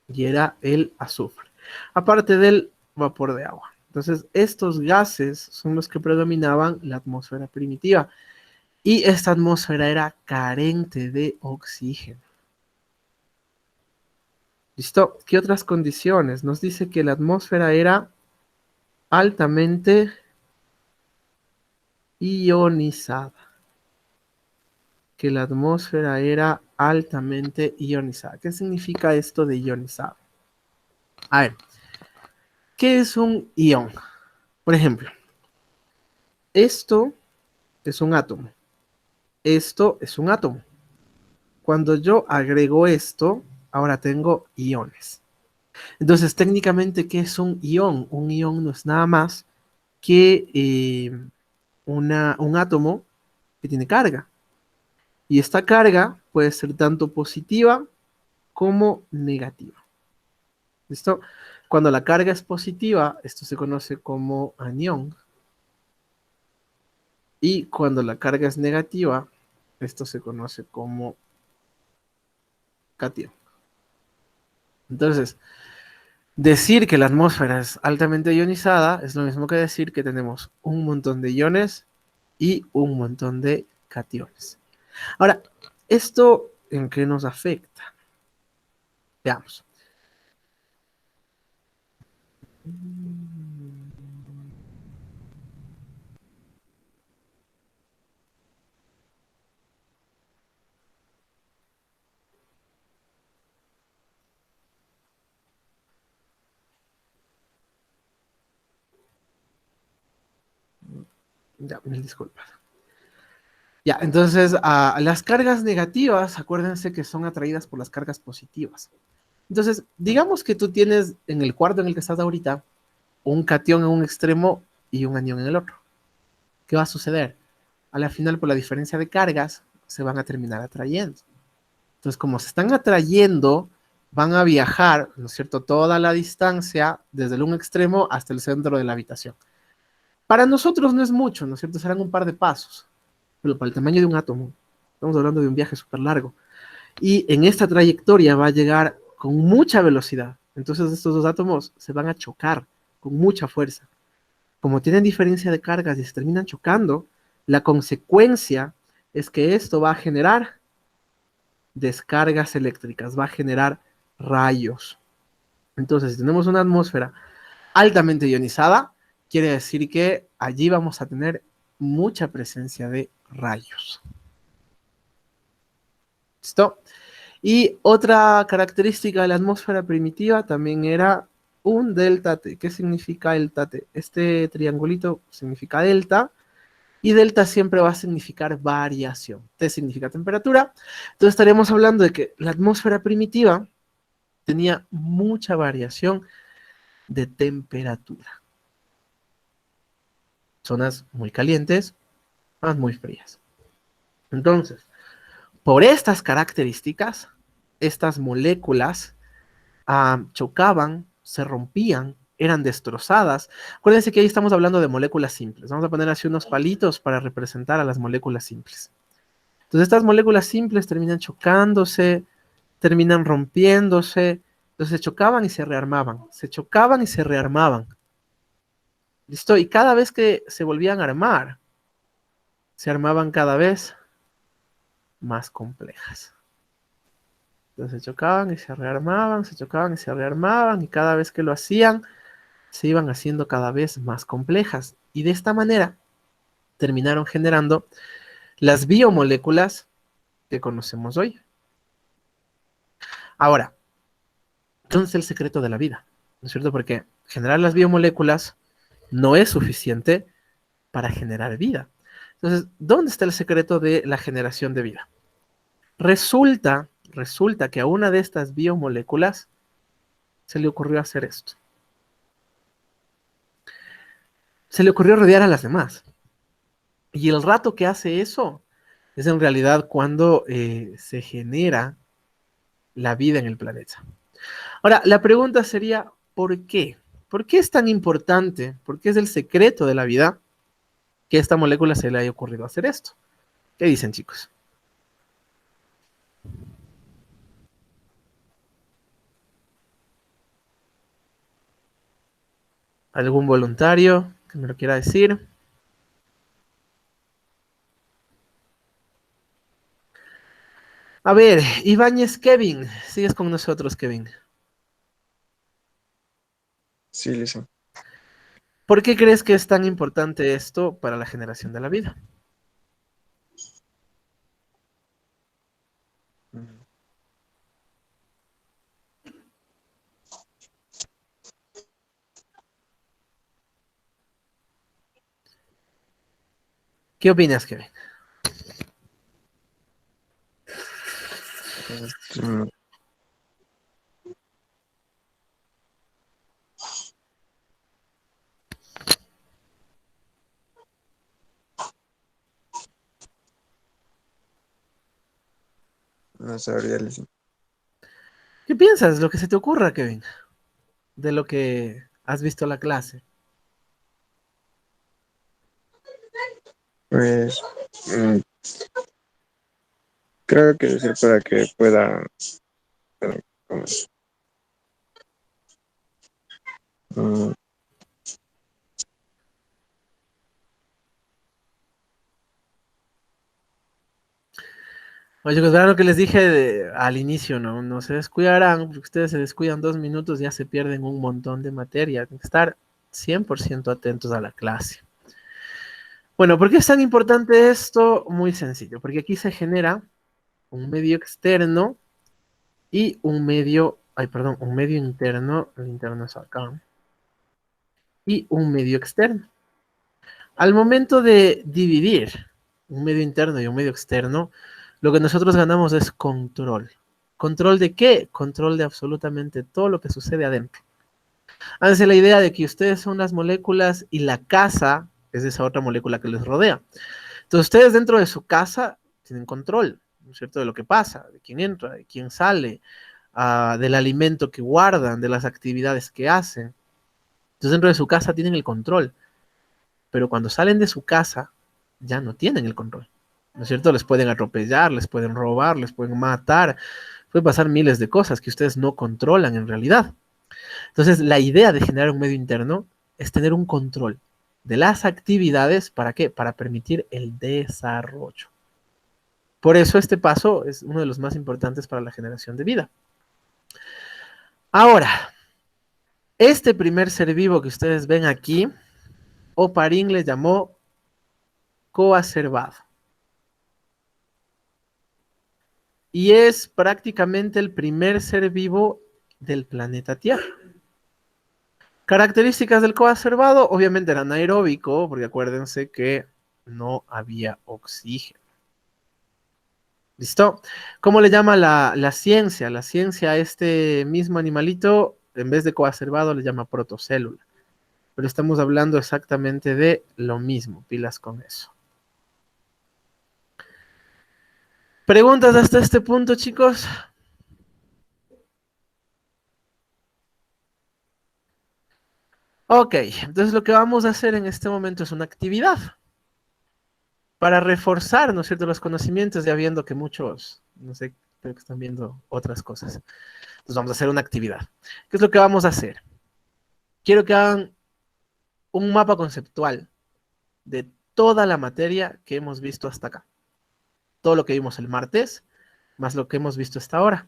y era el azufre. Aparte del vapor de agua. Entonces, estos gases son los que predominaban la atmósfera primitiva. Y esta atmósfera era carente de oxígeno. ¿Listo? ¿Qué otras condiciones? Nos dice que la atmósfera era altamente ionizada. Que la atmósfera era altamente ionizada. ¿Qué significa esto de ionizado? A ver, ¿qué es un ion? Por ejemplo, esto es un átomo. Esto es un átomo. Cuando yo agrego esto, ahora tengo iones. Entonces, técnicamente, ¿qué es un ión? Un ión no es nada más que un átomo que tiene carga. Y esta carga puede ser tanto positiva como negativa. ¿Listo? Cuando la carga es positiva, esto se conoce como anión. Y cuando la carga es negativa, esto se conoce como catión. Entonces, decir que la atmósfera es altamente ionizada es lo mismo que decir que tenemos un montón de iones y un montón de cationes. Ahora, ¿esto en qué nos afecta? Veamos. Ya, mil disculpas. Ya, entonces, las cargas negativas, acuérdense que son atraídas por las cargas positivas. Entonces, digamos que tú tienes en el cuarto en el que estás ahorita un catión en un extremo y un anión en el otro. ¿Qué va a suceder? A la final, por la diferencia de cargas, se van a terminar atrayendo. Entonces, como se están atrayendo, van a viajar, ¿no es cierto?, toda la distancia desde el un extremo hasta el centro de la habitación. Para nosotros no es mucho, ¿no es cierto? Serán un par de pasos, pero para el tamaño de un átomo, estamos hablando de un viaje súper largo. Y en esta trayectoria va a llegar con mucha velocidad. Entonces estos dos átomos se van a chocar con mucha fuerza. Como tienen diferencia de cargas y se terminan chocando, la consecuencia es que esto va a generar descargas eléctricas, va a generar rayos. Entonces, si tenemos una atmósfera altamente ionizada, quiere decir que allí vamos a tener mucha presencia de rayos. ¿Listo? Y otra característica de la atmósfera primitiva también era un delta T. ¿Qué significa delta T? Este triangulito significa delta y delta siempre va a significar variación. T significa temperatura. Entonces estaríamos hablando de que la atmósfera primitiva tenía mucha variación de temperatura. Zonas muy calientes, zonas muy frías. Entonces, por estas características, estas moléculas chocaban, se rompían, eran destrozadas. Acuérdense que ahí estamos hablando de moléculas simples. Vamos a poner así unos palitos para representar a las moléculas simples. Entonces estas moléculas simples terminan chocándose, terminan rompiéndose, entonces se chocaban y se rearmaban, se chocaban y se rearmaban. ¿Listo? Y cada vez que se volvían a armar, se armaban cada vez más complejas. Entonces se chocaban y se rearmaban, se chocaban y se rearmaban, y cada vez que lo hacían, se iban haciendo cada vez más complejas. Y de esta manera terminaron generando las biomoléculas que conocemos hoy. Ahora, entonces el secreto de la vida, ¿no es cierto? Porque generar las biomoléculas no es suficiente para generar vida. Entonces, ¿dónde está el secreto de la generación de vida? Resulta que a una de estas biomoléculas se le ocurrió hacer esto. Se le ocurrió rodear a las demás. Y el rato que hace eso es en realidad cuando se genera la vida en el planeta. Ahora, la pregunta sería, ¿por qué? ¿Por qué es tan importante? ¿Por qué es el secreto de la vida que a esta molécula se le haya ocurrido hacer esto? ¿Qué dicen, chicos? ¿Algún voluntario que me lo quiera decir? A ver, Ibáñez Kevin, sigues con nosotros, Kevin. Sí, Lisa. ¿Por qué crees que es tan importante esto para la generación de la vida? Mm. ¿Qué opinas, Kevin? Este, No sabría, Lizzy. ¿Qué piensas? Lo que se te ocurra, Kevin, de lo que has visto en la clase. Pues mm, creo que debe ser para que pueda, ¿cómo es? Mm, Oye, chicos, verán lo que les dije al inicio, ¿no? No se descuidarán, porque ustedes se descuidan 2 minutos, ya se pierden un montón de materia. Tienen que estar 100% atentos a la clase. Bueno, ¿por qué es tan importante esto? Muy sencillo, porque aquí se genera un medio externo y un medio, ay, perdón, un medio interno, el interno es acá, y un medio externo. Al momento de dividir un medio interno y un medio externo, lo que nosotros ganamos es control. ¿Control de qué? Control de absolutamente todo lo que sucede adentro. Háganse la idea de que ustedes son las moléculas y la casa es esa otra molécula que les rodea. Entonces ustedes dentro de su casa tienen control, ¿no es cierto?, de lo que pasa, de quién entra, de quién sale, del alimento que guardan, de las actividades que hacen. Entonces dentro de su casa tienen el control, pero cuando salen de su casa ya no tienen el control, ¿no es cierto? Les pueden atropellar, les pueden robar, les pueden matar, puede pasar miles de cosas que ustedes no controlan en realidad. Entonces la idea de generar un medio interno es tener un control de las actividades, ¿para qué? Para permitir el desarrollo. Por eso este paso es uno de los más importantes para la generación de vida. Ahora, este primer ser vivo que ustedes ven aquí, Oparín le llamó coacervado. Y es prácticamente el primer ser vivo del planeta Tierra. Características del coacervado, obviamente era anaeróbico, porque acuérdense que no había oxígeno. ¿Listo? ¿Cómo le llama la ciencia? La ciencia a este mismo animalito, en vez de coacervado, le llama protocélula. Pero estamos hablando exactamente de lo mismo, pilas con eso. ¿Preguntas hasta este punto, chicos? Ok, entonces lo que vamos a hacer en este momento es una actividad para reforzar, ¿no es cierto?, los conocimientos, ya viendo que muchos, no sé, creo que están viendo otras cosas. Entonces vamos a hacer una actividad. ¿Qué es lo que vamos a hacer? Quiero que hagan un mapa conceptual de toda la materia que hemos visto hasta acá. Todo lo que vimos el martes, más lo que hemos visto hasta ahora.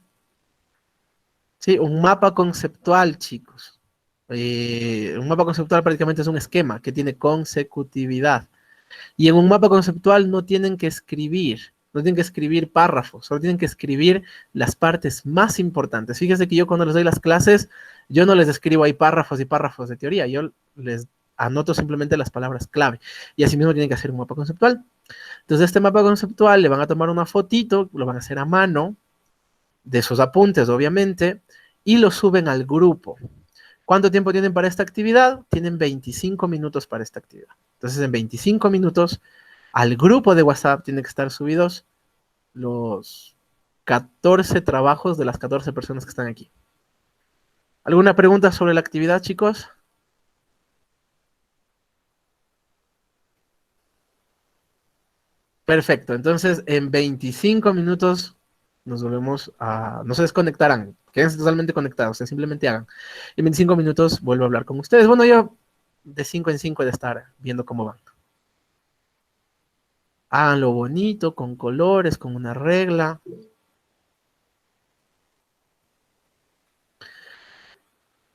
Sí, un mapa conceptual, chicos. Un mapa conceptual prácticamente es un esquema que tiene consecutividad. Y en un mapa conceptual no tienen que escribir, no tienen que escribir párrafos, solo tienen que escribir las partes más importantes. Fíjense que yo cuando les doy las clases, yo no les escribo ahí párrafos y párrafos de teoría, yo les anoto simplemente las palabras clave. Y así mismo tienen que hacer un mapa conceptual. Entonces, este mapa conceptual le van a tomar una fotito, lo van a hacer a mano, de esos apuntes, obviamente, y lo suben al grupo. ¿Cuánto tiempo tienen para esta actividad? Tienen 25 minutos para esta actividad. Entonces, en 25 minutos, al grupo de WhatsApp tienen que estar subidos los 14 trabajos de las 14 personas que están aquí. ¿Alguna pregunta sobre la actividad, chicos? Perfecto, entonces en 25 minutos nos volvemos a... No se desconectarán, quédense totalmente conectados, simplemente hagan. En 25 minutos vuelvo a hablar con ustedes. Bueno, yo de 5 en 5 he de estar viendo cómo van. Háganlo bonito, con colores, con una regla.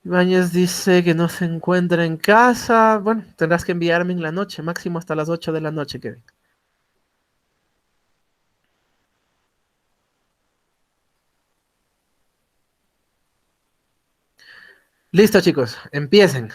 Ibáñez dice que no se encuentra en casa. Bueno, tendrás que enviarme en la noche, máximo hasta las 8 de la noche, Kevin. Listo, chicos, empiecen.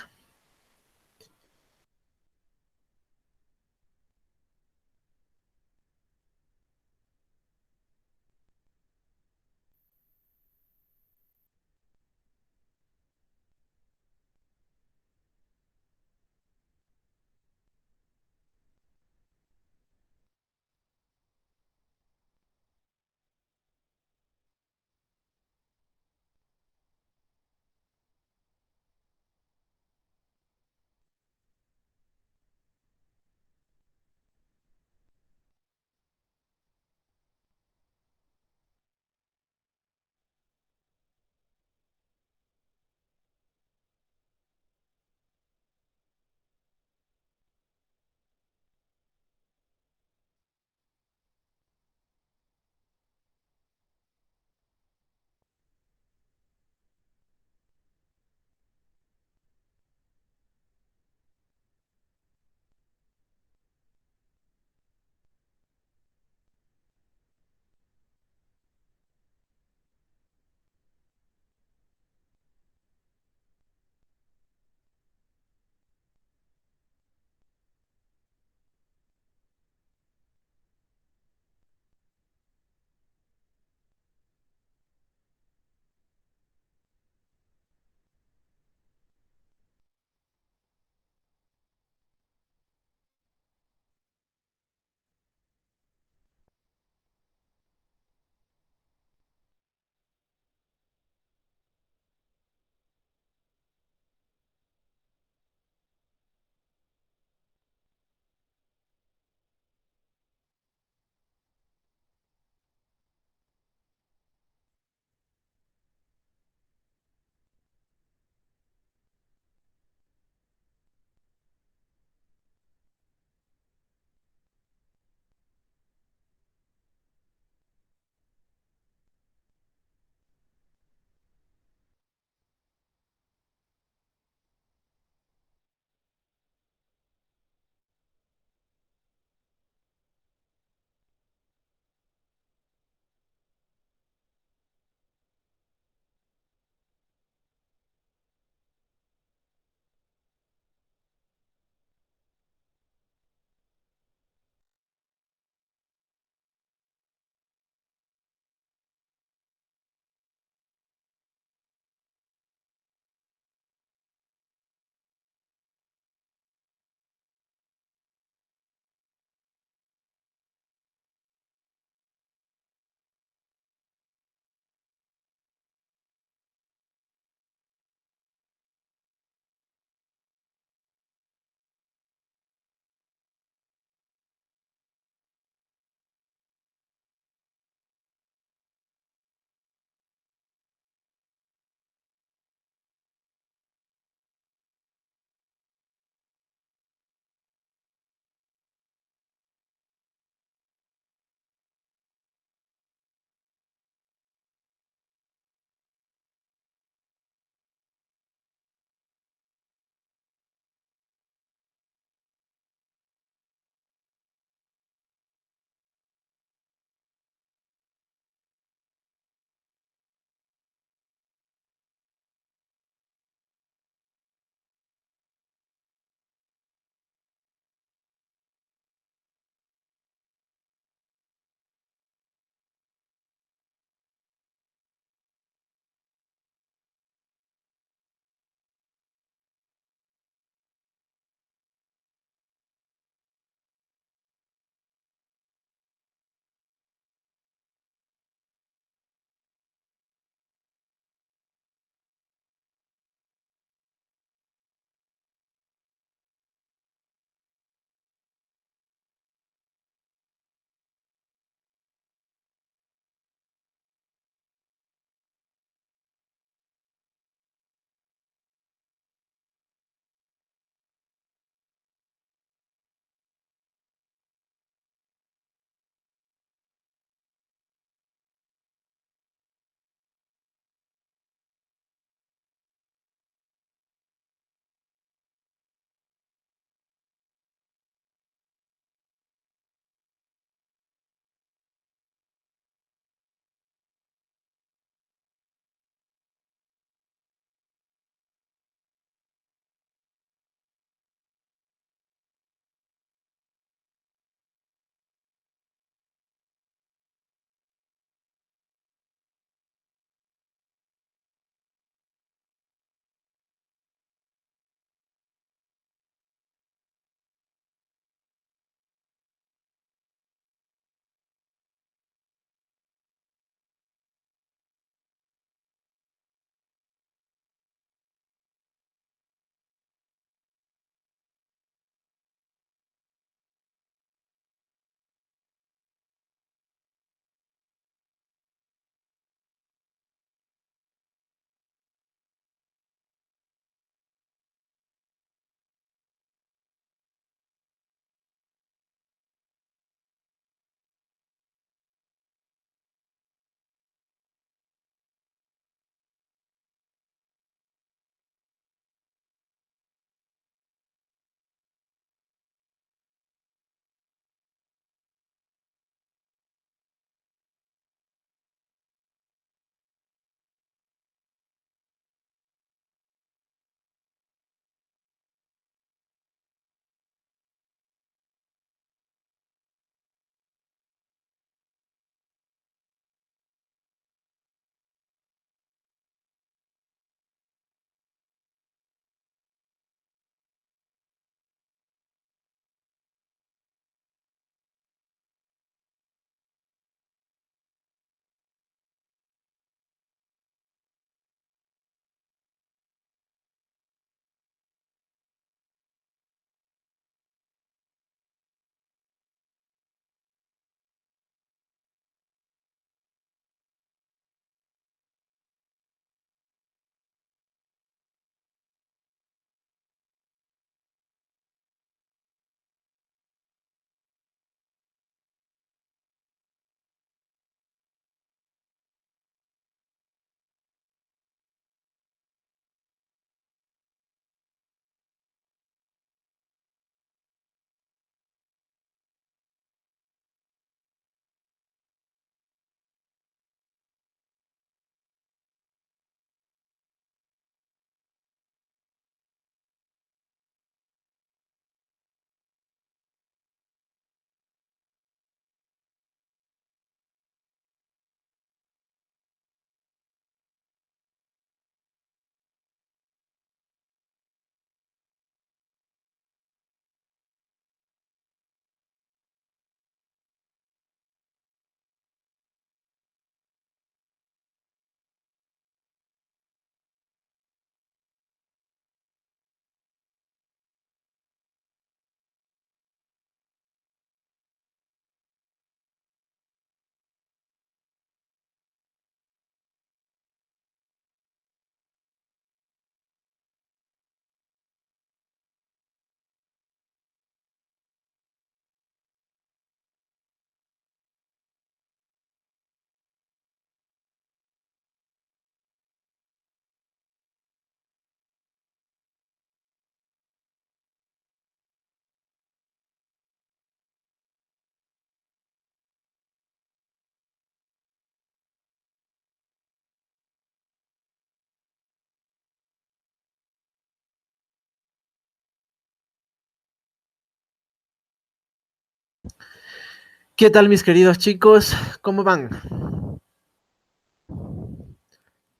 ¿Qué tal, mis queridos chicos? ¿Cómo van?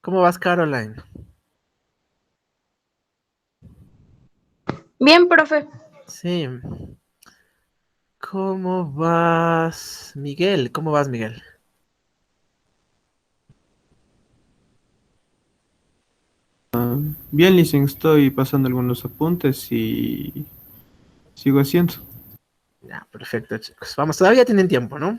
¿Cómo vas, Caroline? Bien, profe. Sí. ¿Cómo vas, Miguel? ¿Cómo vas, Miguel? Bien, Licen, estoy pasando algunos apuntes y sigo haciendo. Ya, perfecto, chicos. Vamos, todavía tienen tiempo, ¿no?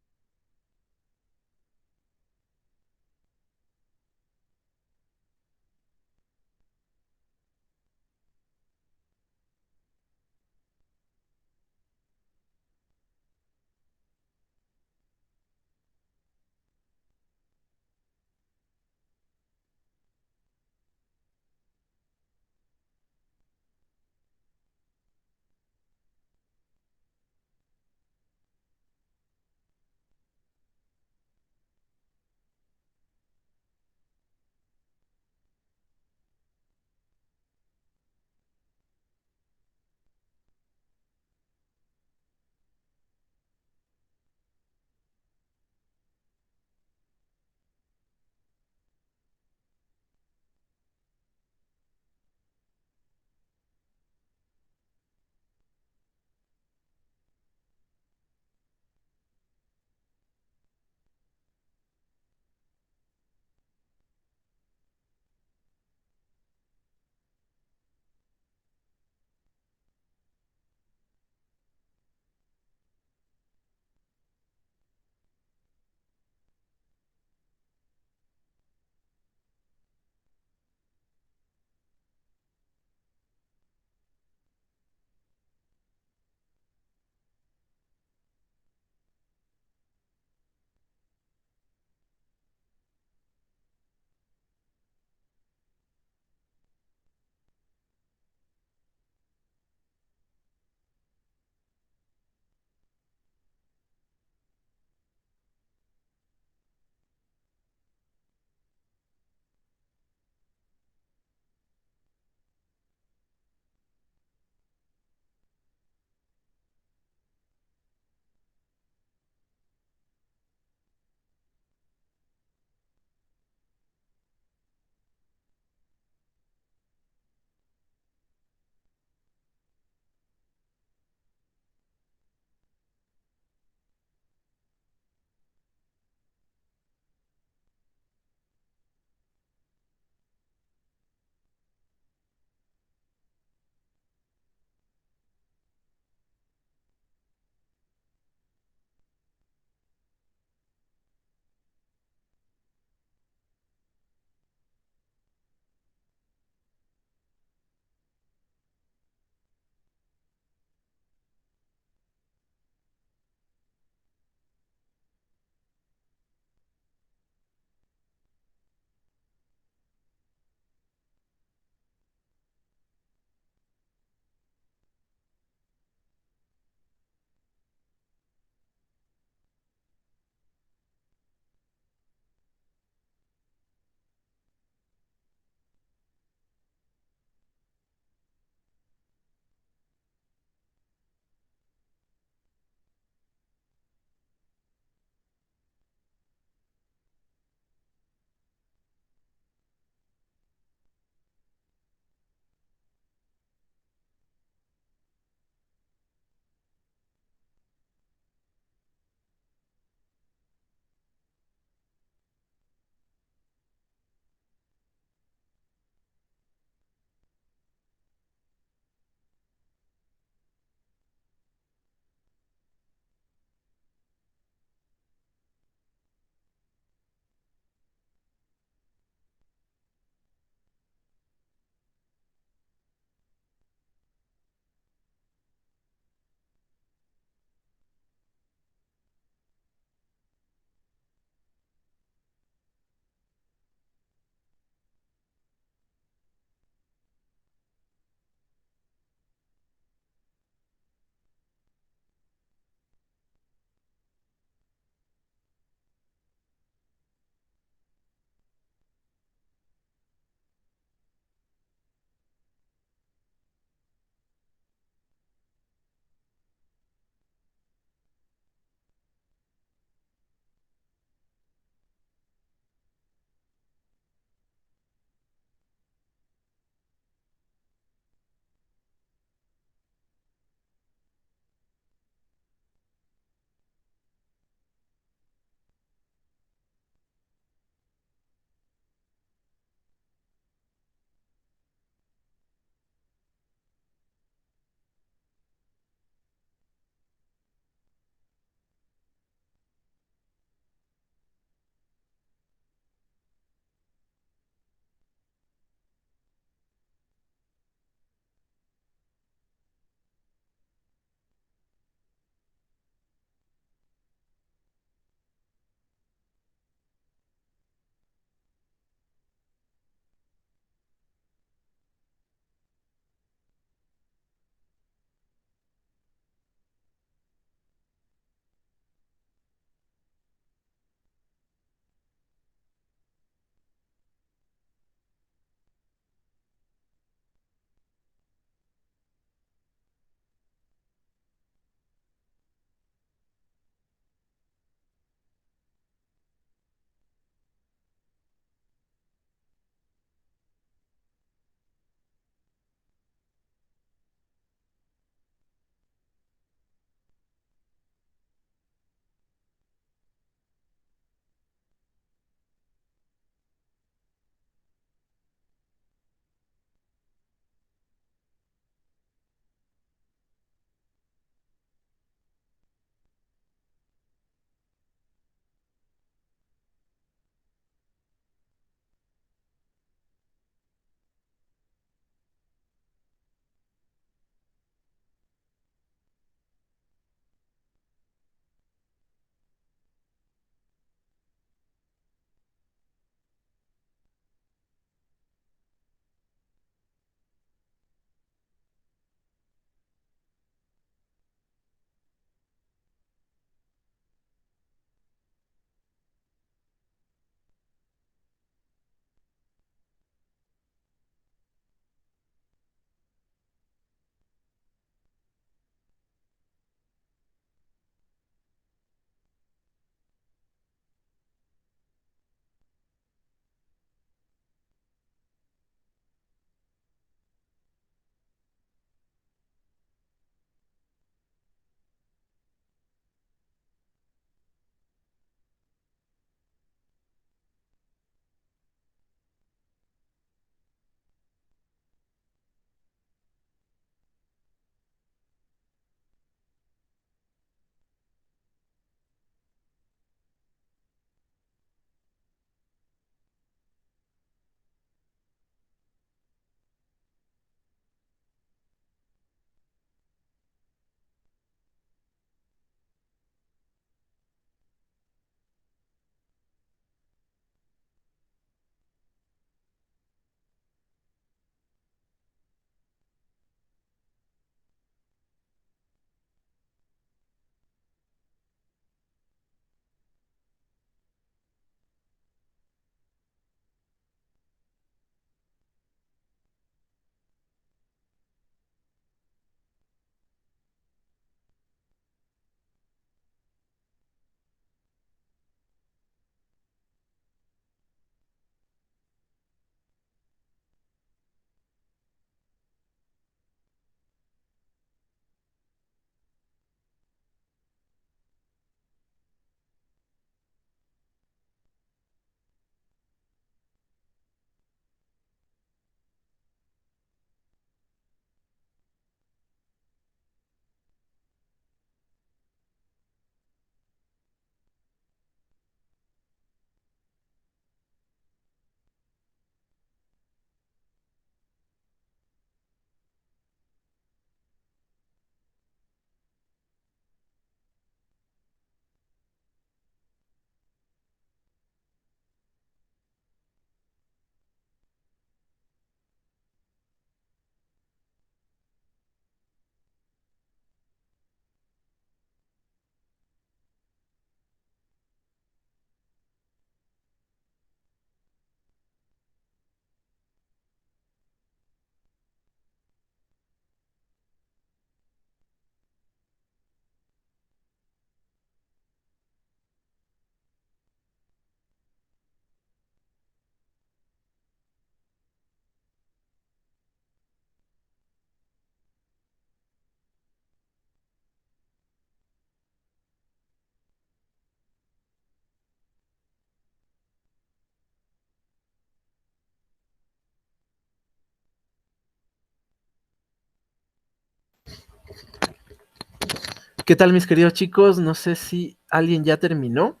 ¿Qué tal, mis queridos chicos? No sé si alguien ya terminó.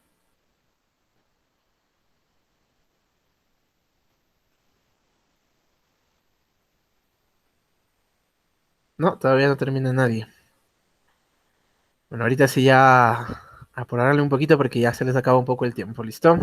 No, todavía no termina nadie. Bueno, ahorita sí ya apurarle un poquito porque ya se les acaba un poco el tiempo, ¿listo?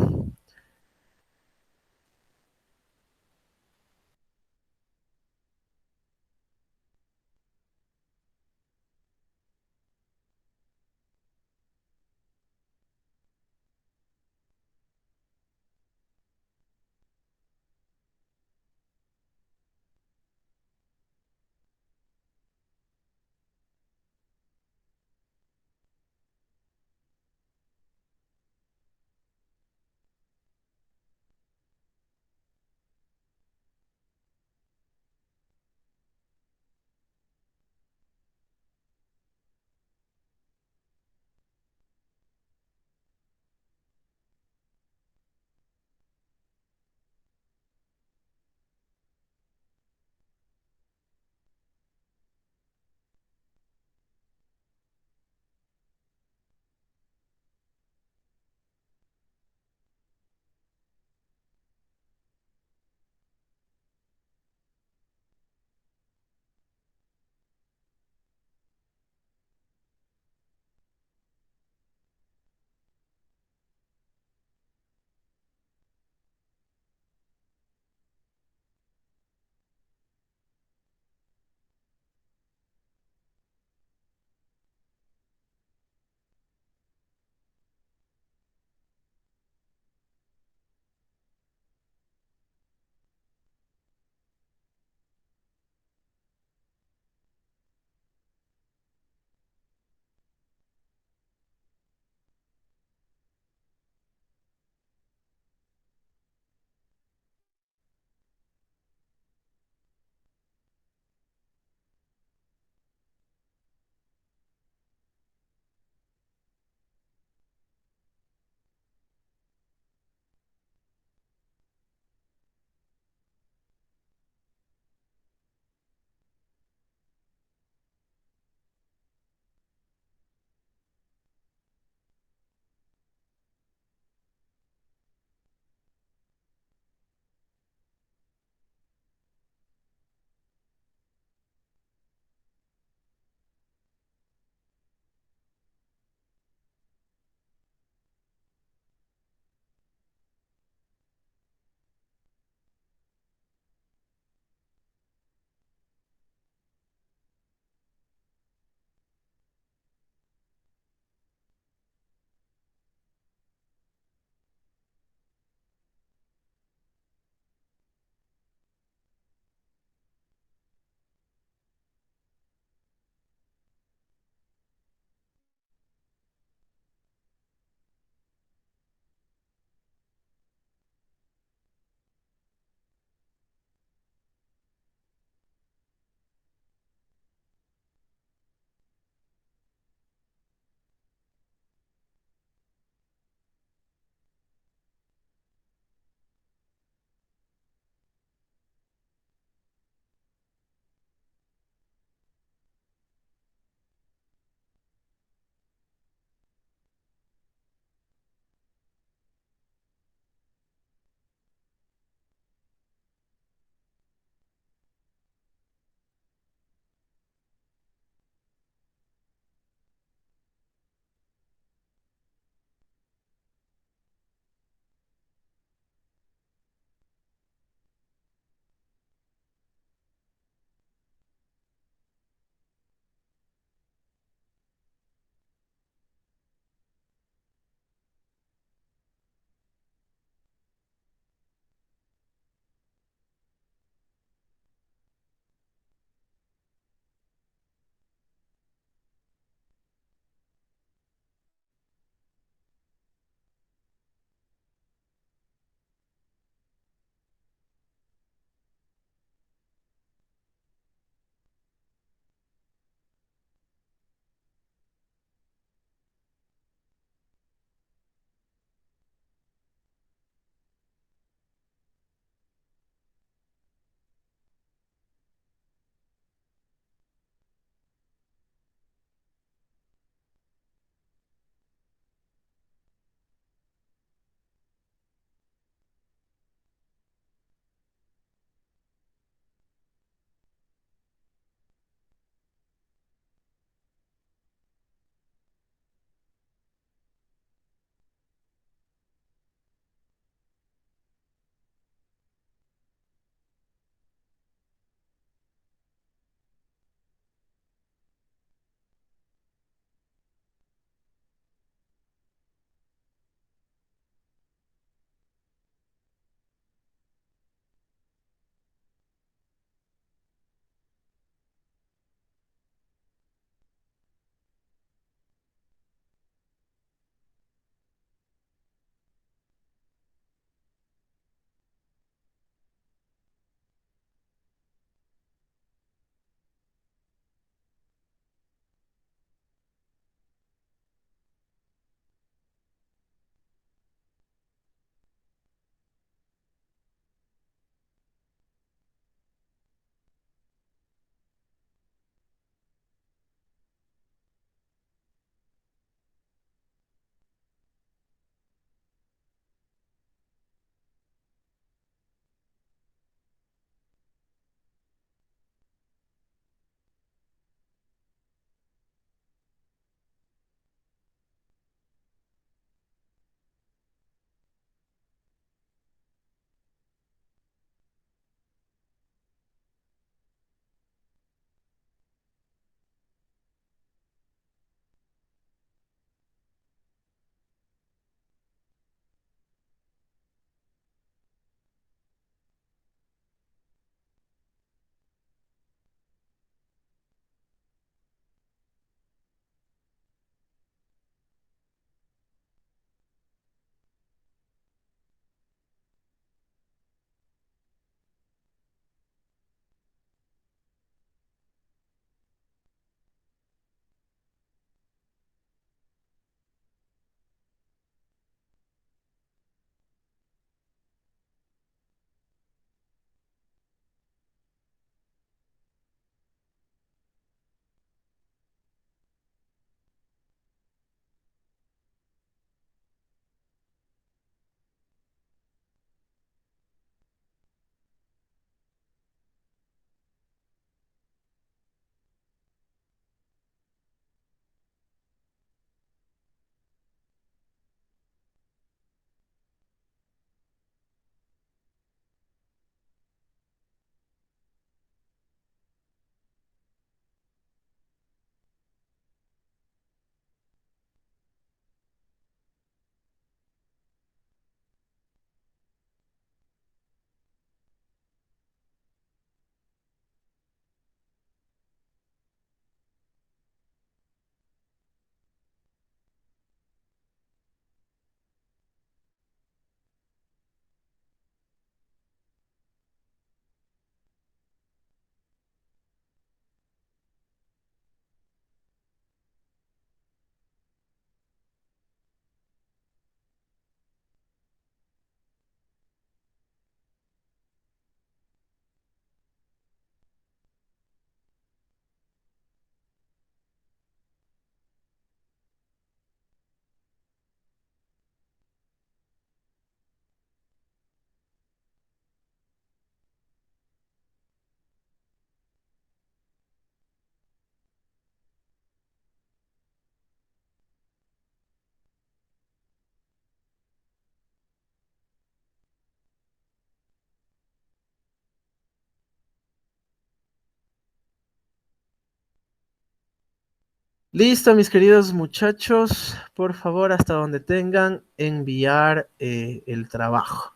Listo, mis queridos muchachos, por favor, hasta donde tengan, enviar el trabajo.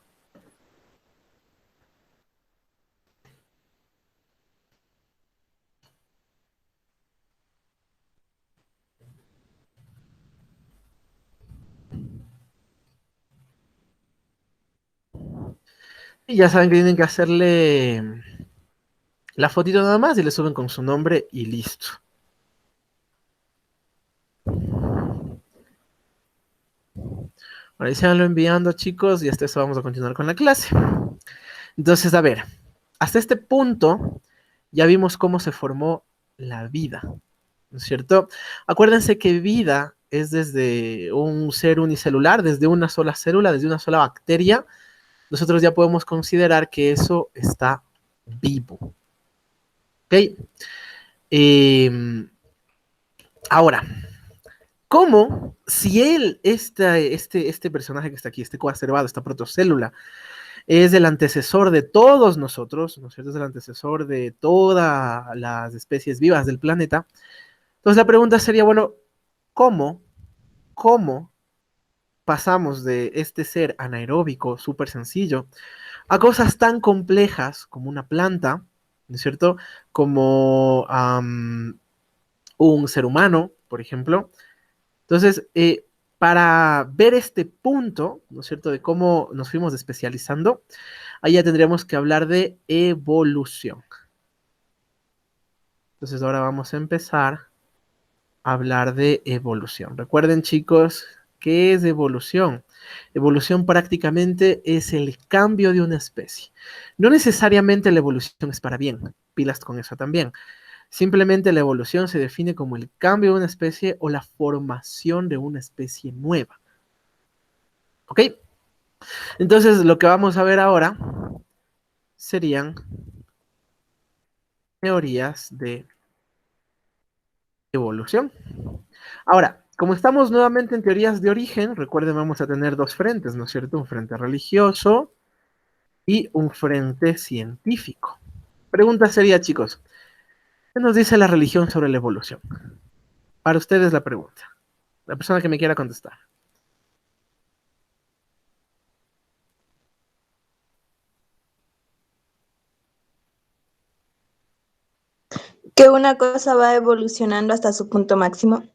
Y ya saben que tienen que hacerle la fotito nada más y le suben con su nombre y listo. Ahora, síganlo enviando, chicos, y hasta eso vamos a continuar con la clase. Entonces, a ver, hasta este punto ya vimos cómo se formó la vida, ¿no es cierto? Acuérdense que vida es desde un ser unicelular, desde una sola célula, desde una sola bacteria. Nosotros ya podemos considerar que eso está vivo. ¿Ok? Ahora, ¿cómo si este personaje que está aquí, este coacervado, esta protocélula, es el antecesor de todos nosotros, ¿no es cierto? Es el antecesor de todas las especies vivas del planeta. Entonces la pregunta sería, bueno, ¿cómo pasamos de este ser anaeróbico, súper sencillo, a cosas tan complejas como una planta, ¿no es cierto? Como un ser humano, por ejemplo. Entonces, para ver este punto, ¿no es cierto?, de cómo nos fuimos especializando, ahí ya tendríamos que hablar de evolución. Entonces, ahora vamos a empezar a hablar de evolución. Recuerden, chicos, ¿qué es evolución? Evolución prácticamente es el cambio de una especie. No necesariamente la evolución es para bien, pilas con eso también. Simplemente la evolución se define como el cambio de una especie o la formación de una especie nueva. ¿Ok? Entonces, lo que vamos a ver ahora serían teorías de evolución. Ahora, como estamos nuevamente en teorías de origen, recuerden, vamos a tener dos frentes, ¿no es cierto? Un frente religioso y un frente científico. Pregunta sería, chicos, ¿qué nos dice la religión sobre la evolución? Para ustedes la pregunta. La persona que me quiera contestar. Que una cosa va evolucionando hasta su punto máximo.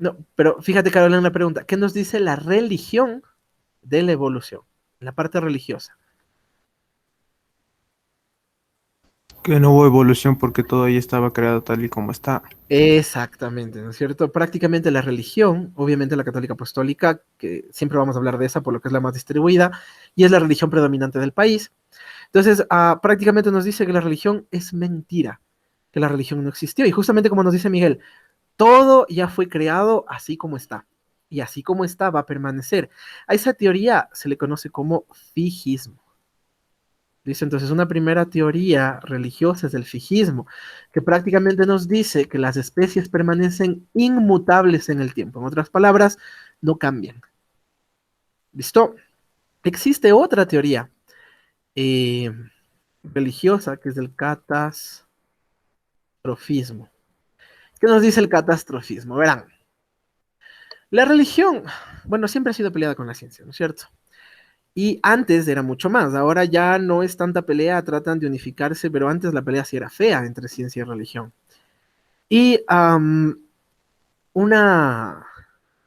No, pero fíjate, Carolina, una pregunta. ¿Qué nos dice la religión de la evolución? La parte religiosa. Que no hubo evolución porque todo ahí estaba creado tal y como está. Exactamente, ¿no es cierto? Prácticamente la religión, obviamente la católica apostólica, que siempre vamos a hablar de esa por lo que es la más distribuida, y es la religión predominante del país. Entonces, prácticamente nos dice que la religión es mentira, que la religión no existió. Y justamente como nos dice Miguel, todo ya fue creado así como está. Y así como está va a permanecer. A esa teoría se le conoce como fijismo. Dice entonces, una primera teoría religiosa es el fijismo, que prácticamente nos dice que las especies permanecen inmutables en el tiempo. En otras palabras, no cambian. ¿Listo? Existe otra teoría eh, religiosa que es el catastrofismo. ¿Qué nos dice el catastrofismo? Verán, la religión, bueno, siempre ha sido peleada con la ciencia, ¿no es cierto? Y antes era mucho más, ahora ya no es tanta pelea, tratan de unificarse, pero antes la pelea sí era fea entre ciencia y religión. Y uno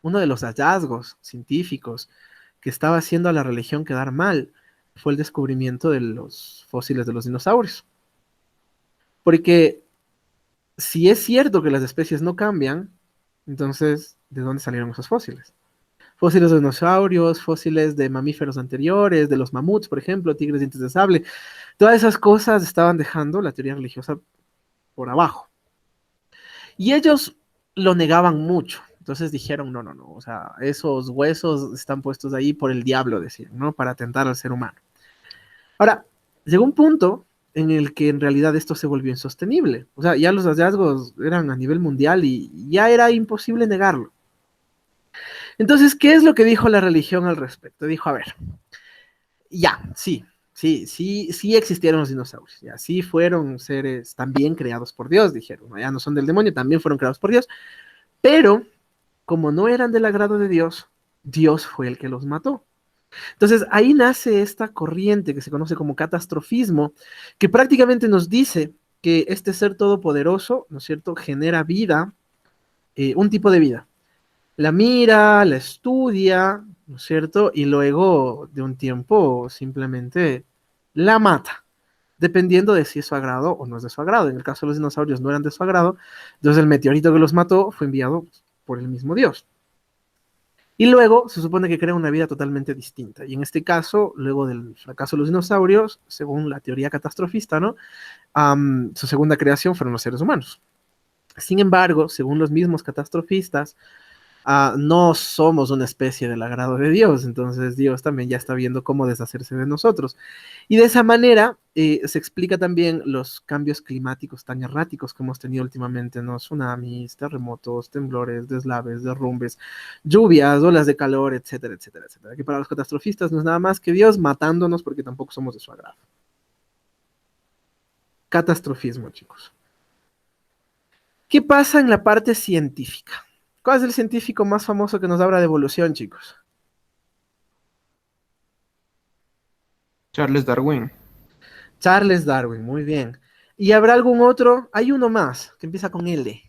de los hallazgos científicos que estaba haciendo a la religión quedar mal fue el descubrimiento de los fósiles de los dinosaurios. Porque si es cierto que las especies no cambian, entonces, ¿de dónde salieron esos fósiles? Fósiles de dinosaurios, fósiles de mamíferos anteriores, de los mamuts, por ejemplo, tigres dientes de sable. Todas esas cosas estaban dejando la teoría religiosa por abajo. Y ellos lo negaban mucho. Entonces dijeron, no, o sea, esos huesos están puestos ahí por el diablo, decían, ¿no? Para atentar al ser humano. Ahora, llegó un punto en el que en realidad esto se volvió insostenible. O sea, ya los hallazgos eran a nivel mundial y ya era imposible negarlo. Entonces, ¿qué es lo que dijo la religión al respecto? Dijo, a ver, ya, sí existieron los dinosaurios, ya sí fueron seres también creados por Dios, dijeron, ya no son del demonio, también fueron creados por Dios, Pero, como no eran del agrado de Dios, Dios fue el que los mató. Entonces, ahí nace esta corriente que se conoce como catastrofismo, que prácticamente nos dice que este ser todopoderoso, ¿no es cierto?, genera vida, un tipo de vida. La mira, la estudia, ¿no es cierto? Y luego de un tiempo simplemente la mata, dependiendo de si es su agrado o no es de su agrado. En el caso de los dinosaurios no eran de su agrado, entonces el meteorito que los mató fue enviado por el mismo Dios. Y luego se supone que crea una vida totalmente distinta. Y en este caso, luego del fracaso de los dinosaurios, según la teoría catastrofista, ¿no? Su segunda creación fueron los seres humanos. Sin embargo, según los mismos catastrofistas, no somos una especie del agrado de Dios, entonces Dios también ya está viendo cómo deshacerse de nosotros. Y de esa manera se explica también los cambios climáticos tan erráticos que hemos tenido últimamente, ¿no? Tsunamis, terremotos, temblores, deslaves, derrumbes, lluvias, olas de calor, etcétera, etcétera, etcétera. Que para los catastrofistas no es nada más que Dios matándonos porque tampoco somos de su agrado. Catastrofismo, chicos. ¿Qué pasa en la parte científica? ¿Cuál es el científico más famoso que nos habla de evolución, chicos? Charles Darwin. Charles Darwin, muy bien. ¿Y habrá algún otro? Hay uno más que empieza con L.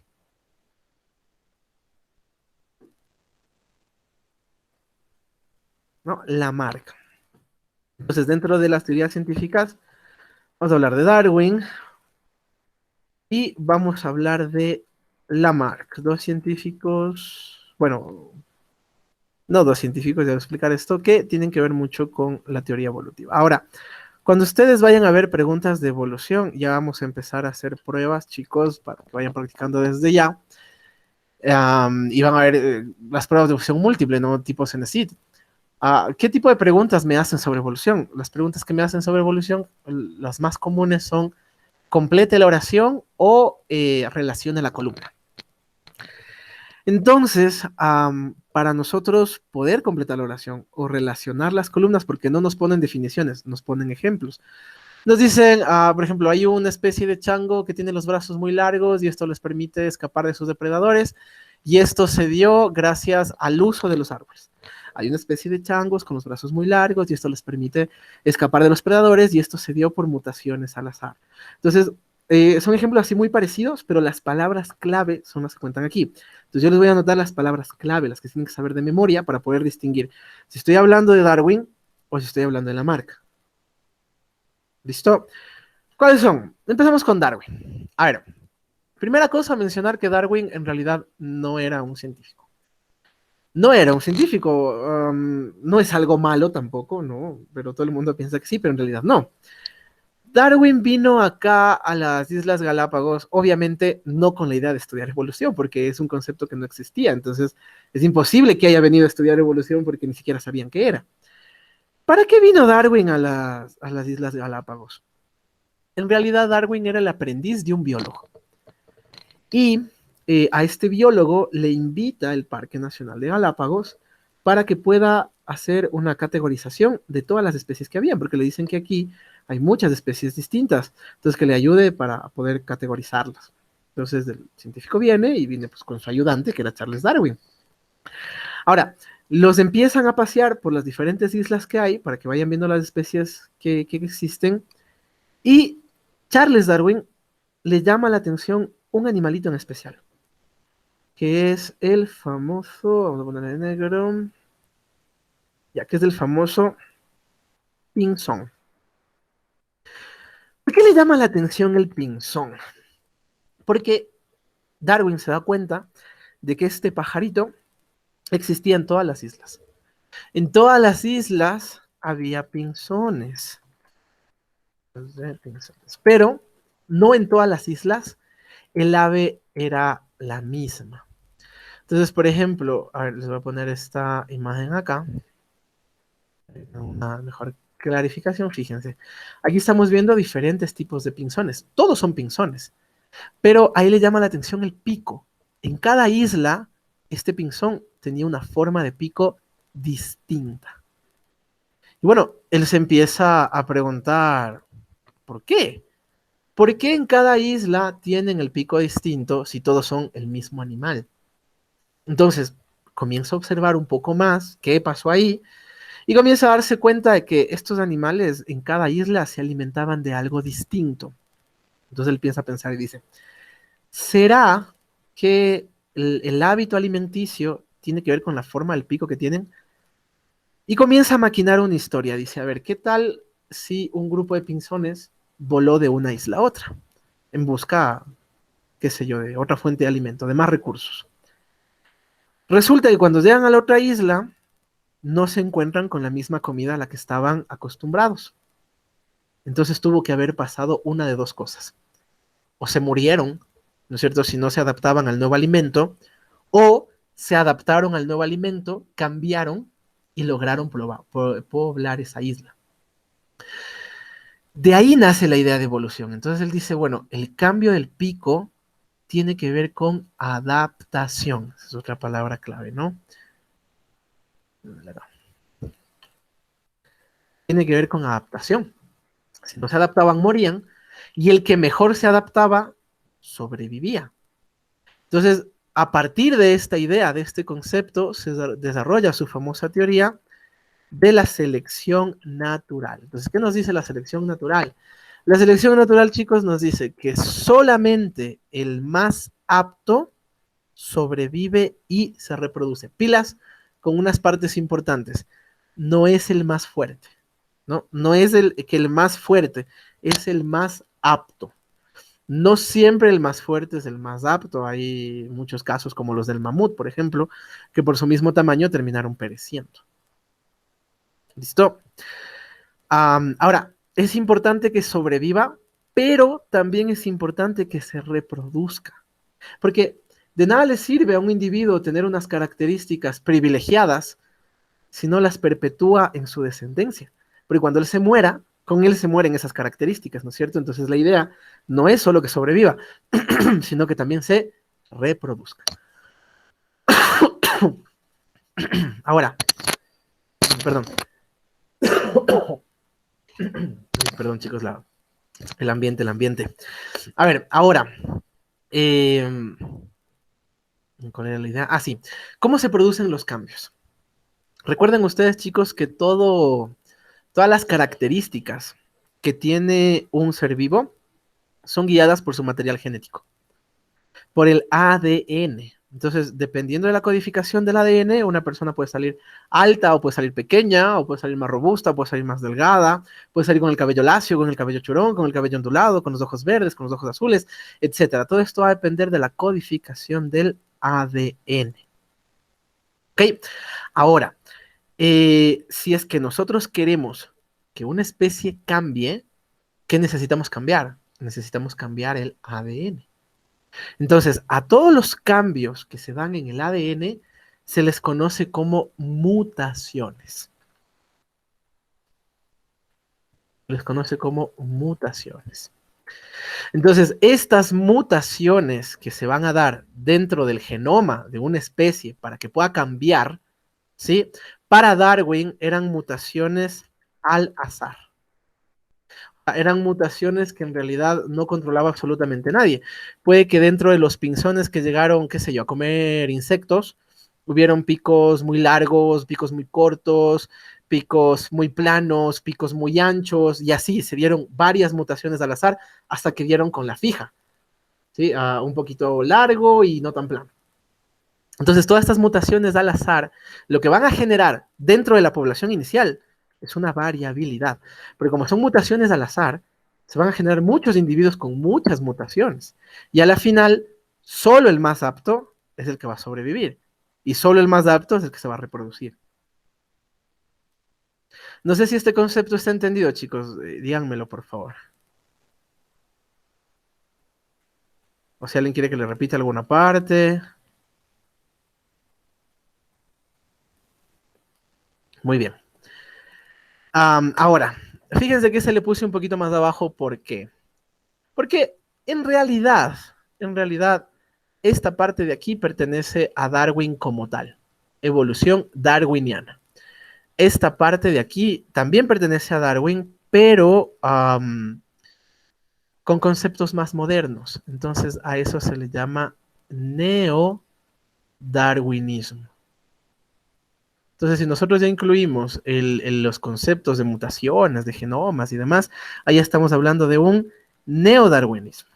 ¿No? Lamarck. Entonces, dentro de las teorías científicas, vamos a hablar de Darwin y vamos a hablar de Lamarck. Dos científicos, bueno, no dos científicos, ya voy a explicar esto, que tienen que ver mucho con la teoría evolutiva. Ahora, cuando ustedes vayan a ver preguntas de evolución, ya vamos a empezar a hacer pruebas, chicos, para que vayan practicando desde ya. Y van a ver las pruebas de evolución múltiple, ¿no? Tipo CENESID. ¿Qué tipo de preguntas me hacen sobre evolución? Las preguntas que me hacen sobre evolución, las más comunes son: complete la oración o relacione la columna. Entonces, para nosotros poder completar la oración o relacionar las columnas, porque no nos ponen definiciones, nos ponen ejemplos. Nos dicen, por ejemplo, hay una especie de chango que tiene los brazos muy largos y esto les permite escapar de sus depredadores, y esto se dio gracias al uso de los árboles. Hay una especie de changos con los brazos muy largos y esto les permite escapar de los predadores, y esto se dio por mutaciones al azar. Entonces, son ejemplos así muy parecidos, pero las palabras clave son las que cuentan aquí. Entonces yo les voy a anotar las palabras clave, las que tienen que saber de memoria para poder distinguir si estoy hablando de Darwin o si estoy hablando de Lamarck. ¿Listo? ¿Cuáles son? Empezamos con Darwin. A ver, primera cosa, mencionar que Darwin en realidad no era un científico. No era un científico, no es algo malo tampoco, ¿no? Pero todo el mundo piensa que sí, pero en realidad no. Darwin vino acá a las Islas Galápagos, obviamente no con la idea de estudiar evolución, porque es un concepto que no existía, entonces es imposible que haya venido a estudiar evolución porque ni siquiera sabían qué era. ¿Para qué vino Darwin a las Islas Galápagos? En realidad Darwin era el aprendiz de un biólogo. Y a este biólogo le invita el Parque Nacional de Galápagos para que pueda hacer una categorización de todas las especies que habían, porque le dicen que aquí hay muchas especies distintas, entonces que le ayude para poder categorizarlas. Entonces el científico viene y viene pues con su ayudante, que era Charles Darwin. Ahora, los empiezan a pasear por las diferentes islas que hay para que vayan viendo las especies que existen, y Charles Darwin le llama la atención un animalito en especial, que es el famoso, vamos a ponerle negro, ya que es el famoso pinzón. ¿Por qué le llama la atención el pinzón? Porque Darwin se da cuenta de que este pajarito existía en todas las islas. En todas las islas había pinzones. Pero no en todas las islas el ave era la misma. Entonces, por ejemplo, a ver, les voy a poner esta imagen acá. Una mejor clarificación, fíjense. Aquí estamos viendo diferentes tipos de pinzones. Todos son pinzones. Pero ahí le llama la atención el pico. En cada isla, este pinzón tenía una forma de pico distinta. Y bueno, él se empieza a preguntar, ¿por qué? ¿Por qué en cada isla tienen el pico distinto si todos son el mismo animal? Entonces, comienza a observar un poco más qué pasó ahí y comienza a darse cuenta de que estos animales en cada isla se alimentaban de algo distinto. Entonces él empieza a pensar y dice, ¿será que el hábito alimenticio tiene que ver con la forma del pico que tienen? Y comienza a maquinar una historia. Dice, a ver, ¿qué tal si un grupo de pinzones voló de una isla a otra en busca, qué sé yo, de otra fuente de alimento, de más recursos? Resulta que cuando llegan a la otra isla, no se encuentran con la misma comida a la que estaban acostumbrados. Entonces tuvo que haber pasado una de dos cosas. O se murieron, ¿no es cierto?, si no se adaptaban al nuevo alimento, o se adaptaron al nuevo alimento, cambiaron y lograron poblar esa isla. De ahí nace la idea de evolución. Entonces él dice, bueno, el cambio del pico tiene que ver con adaptación. Esa es otra palabra clave, ¿no? Tiene que ver con adaptación. Si no se adaptaban, morían. Y el que mejor se adaptaba, sobrevivía. Entonces, a partir de esta idea, de este concepto, se desarrolla su famosa teoría de la selección natural. Entonces, ¿qué nos dice la selección natural? La selección natural, chicos, nos dice que solamente el más apto sobrevive y se reproduce. Pilas con unas partes importantes. No es el más fuerte, ¿no? No es que el más fuerte, es el más apto. No siempre el más fuerte es el más apto. Hay muchos casos como los del mamut, por ejemplo, que por su mismo tamaño terminaron pereciendo. ¿Listo? Ahora, es importante que sobreviva, pero también es importante que se reproduzca. Porque de nada le sirve a un individuo tener unas características privilegiadas si no las perpetúa en su descendencia. Porque cuando él se muera, con él se mueren esas características, ¿no es cierto? Entonces la idea no es solo que sobreviva, sino que también se reproduzca. Ahora, perdón. Perdón, chicos, el ambiente. A ver, ahora, ¿cuál era la idea? Ah, sí. ¿Cómo se producen los cambios? Recuerden ustedes, chicos, que todas las características que tiene un ser vivo son guiadas por su material genético, por el ADN. Entonces, dependiendo de la codificación del ADN, una persona puede salir alta o puede salir pequeña, o puede salir más robusta, o puede salir más delgada, puede salir con el cabello lacio, con el cabello churón, con el cabello ondulado, con los ojos verdes, con los ojos azules, etc. Todo esto va a depender de la codificación del ADN. ¿Ok? Ahora, si es que nosotros queremos que una especie cambie, ¿qué necesitamos cambiar? Necesitamos cambiar el ADN. Entonces, a todos los cambios que se dan en el ADN se les conoce como mutaciones. Les conoce como mutaciones. Entonces, estas mutaciones que se van a dar dentro del genoma de una especie para que pueda cambiar, ¿sí? Para Darwin eran mutaciones al azar. Eran mutaciones que en realidad no controlaba absolutamente nadie. Puede que dentro de los pinzones que llegaron, qué sé yo, a comer insectos, hubieron picos muy largos, picos muy cortos, picos muy planos, picos muy anchos, y así se dieron varias mutaciones al azar hasta que dieron con la fija, ¿sí? Un poquito largo y no tan plano. Entonces, todas estas mutaciones al azar, lo que van a generar dentro de la población inicial es una variabilidad. Porque como son mutaciones al azar, se van a generar muchos individuos con muchas mutaciones. Y a la final, solo el más apto es el que va a sobrevivir. Y solo el más apto es el que se va a reproducir. No sé si este concepto está entendido, chicos. Díganmelo, por favor. O si alguien quiere que le repita alguna parte. Muy bien. Ahora, fíjense que se le puse un poquito más de abajo. ¿Por qué? Porque en realidad, esta parte de aquí pertenece a Darwin como tal. Evolución darwiniana. Esta parte de aquí también pertenece a Darwin, pero con conceptos más modernos. Entonces a eso se le llama neodarwinismo. darwinismo. Entonces, si nosotros ya incluimos los conceptos de mutaciones, de genomas y demás, ahí estamos hablando de un neodarwinismo.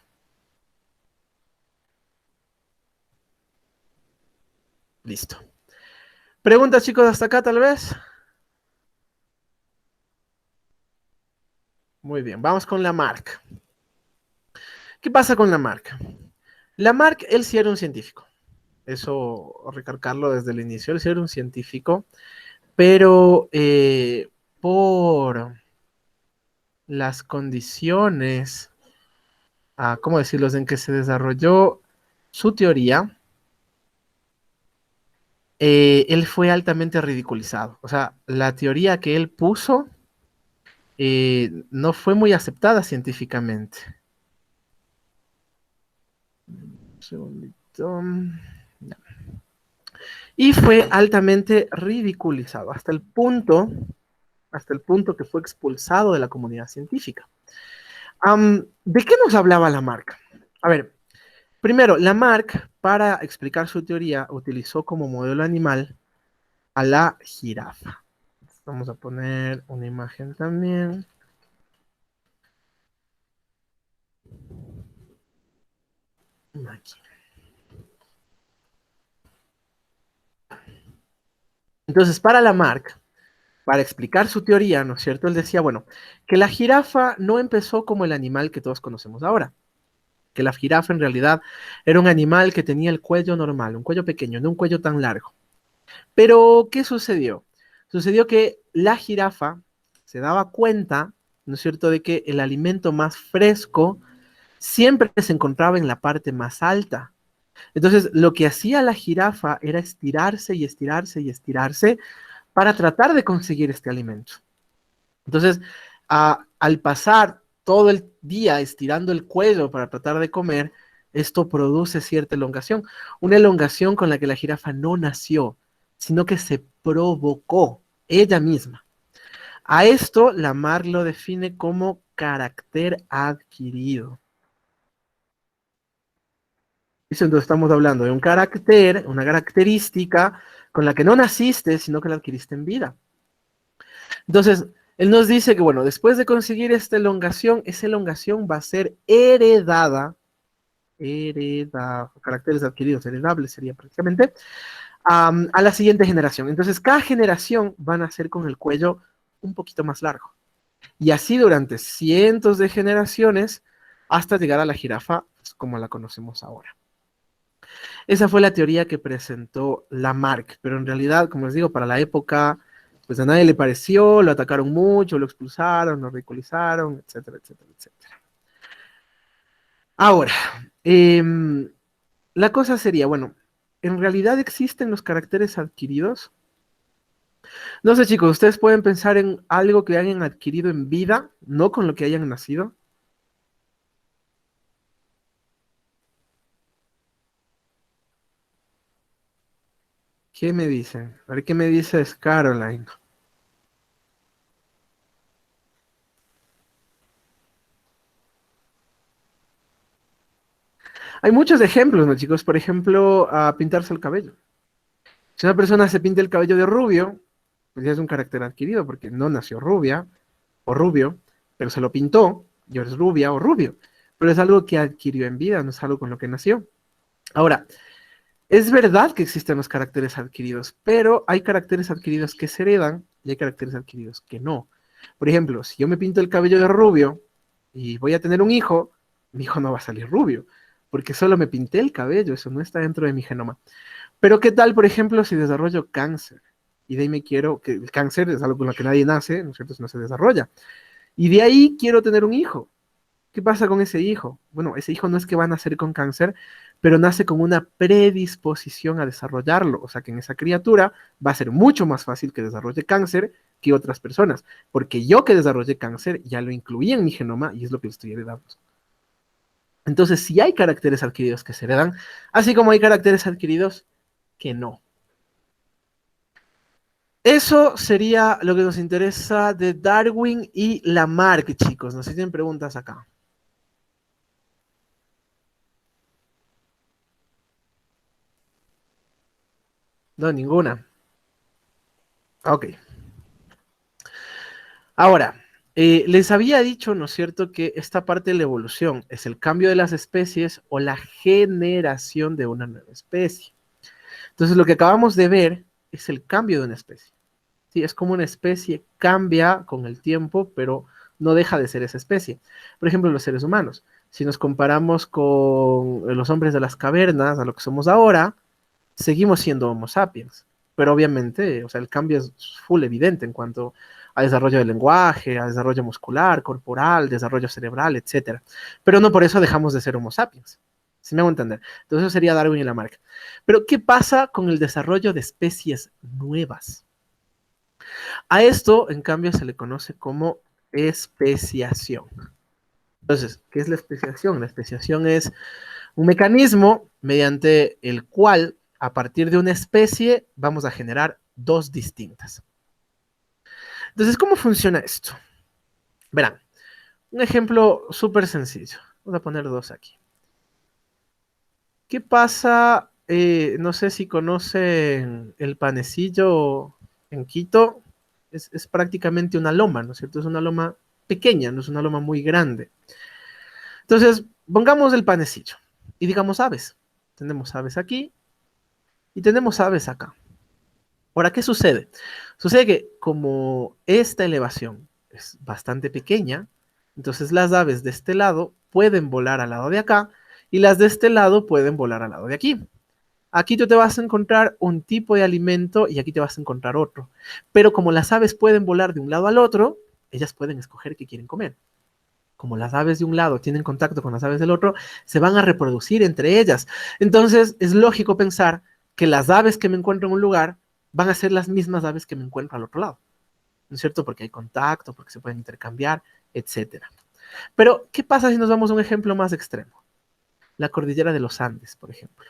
Listo. ¿Preguntas, chicos, hasta acá, tal vez? Muy bien, vamos con Lamarck. ¿Qué pasa con Lamarck? Lamarck, él sí era un científico. Eso, recalcarlo desde el inicio, él sí era un científico, pero por las condiciones, ¿cómo decirlo?, en que se desarrolló su teoría, él fue altamente ridiculizado. O sea, la teoría que él puso no fue muy aceptada científicamente. Un segundito. Ya. Y fue altamente ridiculizado hasta el punto que fue expulsado de la comunidad científica. ¿De qué nos hablaba Lamarck? A ver, primero, Lamarck, para explicar su teoría, utilizó como modelo animal a la jirafa. Vamos a poner una imagen también. Aquí. Entonces, para Lamarck, para explicar su teoría, ¿no es cierto? Él decía, bueno, que la jirafa no empezó como el animal que todos conocemos ahora. Que la jirafa en realidad era un animal que tenía el cuello normal, un cuello pequeño, no un cuello tan largo. Pero, ¿qué sucedió? Sucedió que la jirafa se daba cuenta, ¿no es cierto?, de que el alimento más fresco siempre se encontraba en la parte más alta. Entonces, lo que hacía la jirafa era estirarse y estirarse y estirarse para tratar de conseguir este alimento. Entonces, al pasar todo el día estirando el cuello para tratar de comer, esto produce cierta elongación. Una elongación con la que la jirafa no nació, sino que se provocó ella misma. A esto Lamarck lo define como carácter adquirido. Entonces estamos hablando de un carácter, una característica con la que no naciste, sino que la adquiriste en vida. Entonces, él nos dice que, bueno, después de conseguir esta elongación, esa elongación va a ser heredada, caracteres adquiridos, heredables sería prácticamente, a la siguiente generación. Entonces, cada generación va a nacer con el cuello un poquito más largo. Y así durante cientos de generaciones hasta llegar a la jirafa pues, como la conocemos ahora. Esa fue la teoría que presentó Lamarck, pero en realidad, como les digo, para la época, pues a nadie le pareció, lo atacaron mucho, lo expulsaron, lo ridiculizaron, etcétera, etcétera, etcétera. Ahora, la cosa sería, bueno, ¿en realidad existen los caracteres adquiridos? No sé, chicos, ¿ustedes pueden pensar en algo que hayan adquirido en vida, no con lo que hayan nacido? ¿Qué me dicen? A ver, ¿qué me dices, Caroline? Hay muchos ejemplos, ¿no, chicos? Por ejemplo, a pintarse el cabello. Si una persona se pinta el cabello de rubio, pues ya es un carácter adquirido, porque no nació rubia o rubio, pero se lo pintó, y ahora es rubia o rubio. Pero es algo que adquirió en vida, no es algo con lo que nació. Ahora, es verdad que existen los caracteres adquiridos, pero hay caracteres adquiridos que se heredan y hay caracteres adquiridos que no. Por ejemplo, si yo me pinto el cabello de rubio y voy a tener un hijo, mi hijo no va a salir rubio, porque solo me pinté el cabello, eso no está dentro de mi genoma. Pero ¿qué tal, por ejemplo, si desarrollo cáncer? Y de ahí me quiero, que el cáncer es algo con lo que nadie nace, ¿no es cierto? Si no se desarrolla. Y de ahí quiero tener un hijo. ¿Qué pasa con ese hijo? Bueno, ese hijo no es que va a nacer con cáncer, pero nace con una predisposición a desarrollarlo. O sea que en esa criatura va a ser mucho más fácil que desarrolle cáncer que otras personas, porque yo que desarrollé cáncer ya lo incluí en mi genoma y es lo que le estoy heredando. Entonces, sí hay caracteres adquiridos que se heredan, así como hay caracteres adquiridos que no. Eso sería lo que nos interesa de Darwin y Lamarck, chicos. No sé si tienen preguntas acá. No, ninguna. Ok. Ahora, les había dicho, ¿no es cierto?, que esta parte de la evolución es el cambio de las especies o la generación de una nueva especie. Entonces, lo que acabamos de ver es el cambio de una especie. Sí, es como una especie cambia con el tiempo, pero no deja de ser esa especie. Por ejemplo, los seres humanos. Si nos comparamos con los hombres de las cavernas, a lo que somos ahora, seguimos siendo Homo sapiens. Pero obviamente, o sea, el cambio es full evidente en cuanto a desarrollo del lenguaje, a desarrollo muscular, corporal, desarrollo cerebral, etcétera. Pero no por eso dejamos de ser Homo sapiens. ¿Sí me hago entender? Entonces eso sería Darwin y Lamarck. Pero ¿qué pasa con el desarrollo de especies nuevas? A esto, en cambio, se le conoce como especiación. Entonces, ¿qué es la especiación? La especiación es un mecanismo mediante el cual, a partir de una especie, vamos a generar dos distintas. Entonces, ¿cómo funciona esto? Verán, un ejemplo súper sencillo. Vamos a poner dos aquí. ¿Qué pasa? No sé si conocen el panecillo en Quito. Es prácticamente una loma, ¿no es cierto? Es una loma pequeña, no es una loma muy grande. Entonces, pongamos el panecillo y digamos aves. Tenemos aves aquí y tenemos aves acá. Ahora, ¿qué sucede? Sucede que como esta elevación es bastante pequeña, entonces las aves de este lado pueden volar al lado de acá y las de este lado pueden volar al lado de aquí. Aquí tú te vas a encontrar un tipo de alimento y aquí te vas a encontrar otro. Pero como las aves pueden volar de un lado al otro, ellas pueden escoger qué quieren comer. Como las aves de un lado tienen contacto con las aves del otro, se van a reproducir entre ellas. Entonces es lógico pensar que las aves que me encuentro en un lugar van a ser las mismas aves que me encuentro al otro lado. ¿No es cierto? Porque hay contacto, porque se pueden intercambiar, etcétera. Pero, ¿qué pasa si nos vamos a un ejemplo más extremo? La cordillera de los Andes, por ejemplo.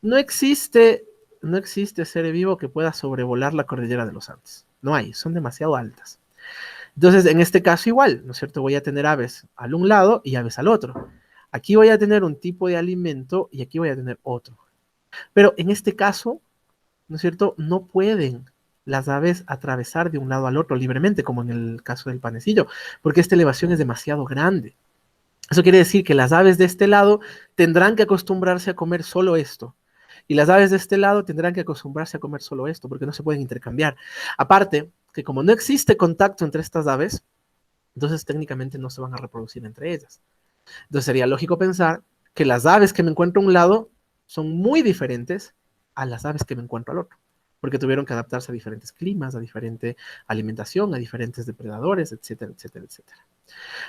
No existe, no existe ser vivo que pueda sobrevolar la cordillera de los Andes. No hay, son demasiado altas. Entonces, en este caso igual, ¿no es cierto? Voy a tener aves al un lado y aves al otro. Aquí voy a tener un tipo de alimento y aquí voy a tener otro. Pero en este caso, ¿no es cierto? No pueden las aves atravesar de un lado al otro libremente, como en el caso del panecillo, porque esta elevación es demasiado grande. Eso quiere decir que las aves de este lado tendrán que acostumbrarse a comer solo esto. Y las aves de este lado tendrán que acostumbrarse a comer solo esto, porque no se pueden intercambiar. Aparte, que como no existe contacto entre estas aves, entonces técnicamente no se van a reproducir entre ellas. Entonces sería lógico pensar que las aves que me encuentro a un lado son muy diferentes a las aves que me encuentro al otro, porque tuvieron que adaptarse a diferentes climas, a diferente alimentación, a diferentes depredadores, etcétera, etcétera, etcétera.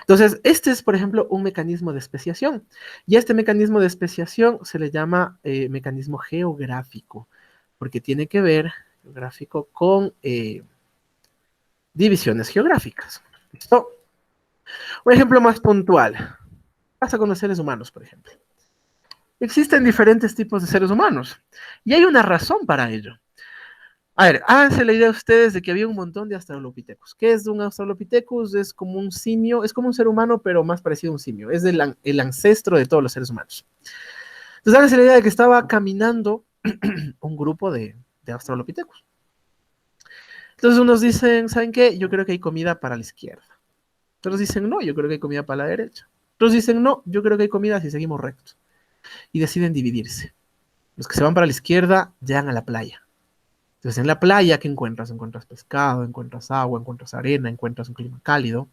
Entonces, este es, por ejemplo, un mecanismo de especiación. Y a este mecanismo de especiación se le llama mecanismo geográfico, porque tiene que ver geográfico con divisiones geográficas. ¿Listo? Un ejemplo más puntual. ¿Qué pasa con los seres humanos, por ejemplo? Existen diferentes tipos de seres humanos y hay una razón para ello. A ver, háganse la idea ustedes de que había un montón de Australopithecus. ¿Qué es un Australopithecus? Es como un simio, es como un ser humano, pero más parecido a un simio. Es el ancestro de todos los seres humanos. Entonces, háganse la idea de que estaba caminando un grupo de Australopithecus. Entonces, unos dicen, ¿saben qué? Yo creo que hay comida para la izquierda. Otros dicen, no, yo creo que hay comida para la derecha. Otros dicen, no, yo creo que hay comida si seguimos rectos. Y deciden dividirse. Los que se van para la izquierda llegan a la playa. Entonces, en la playa, ¿qué encuentras? Encuentras pescado, encuentras agua, encuentras arena, encuentras un clima cálido.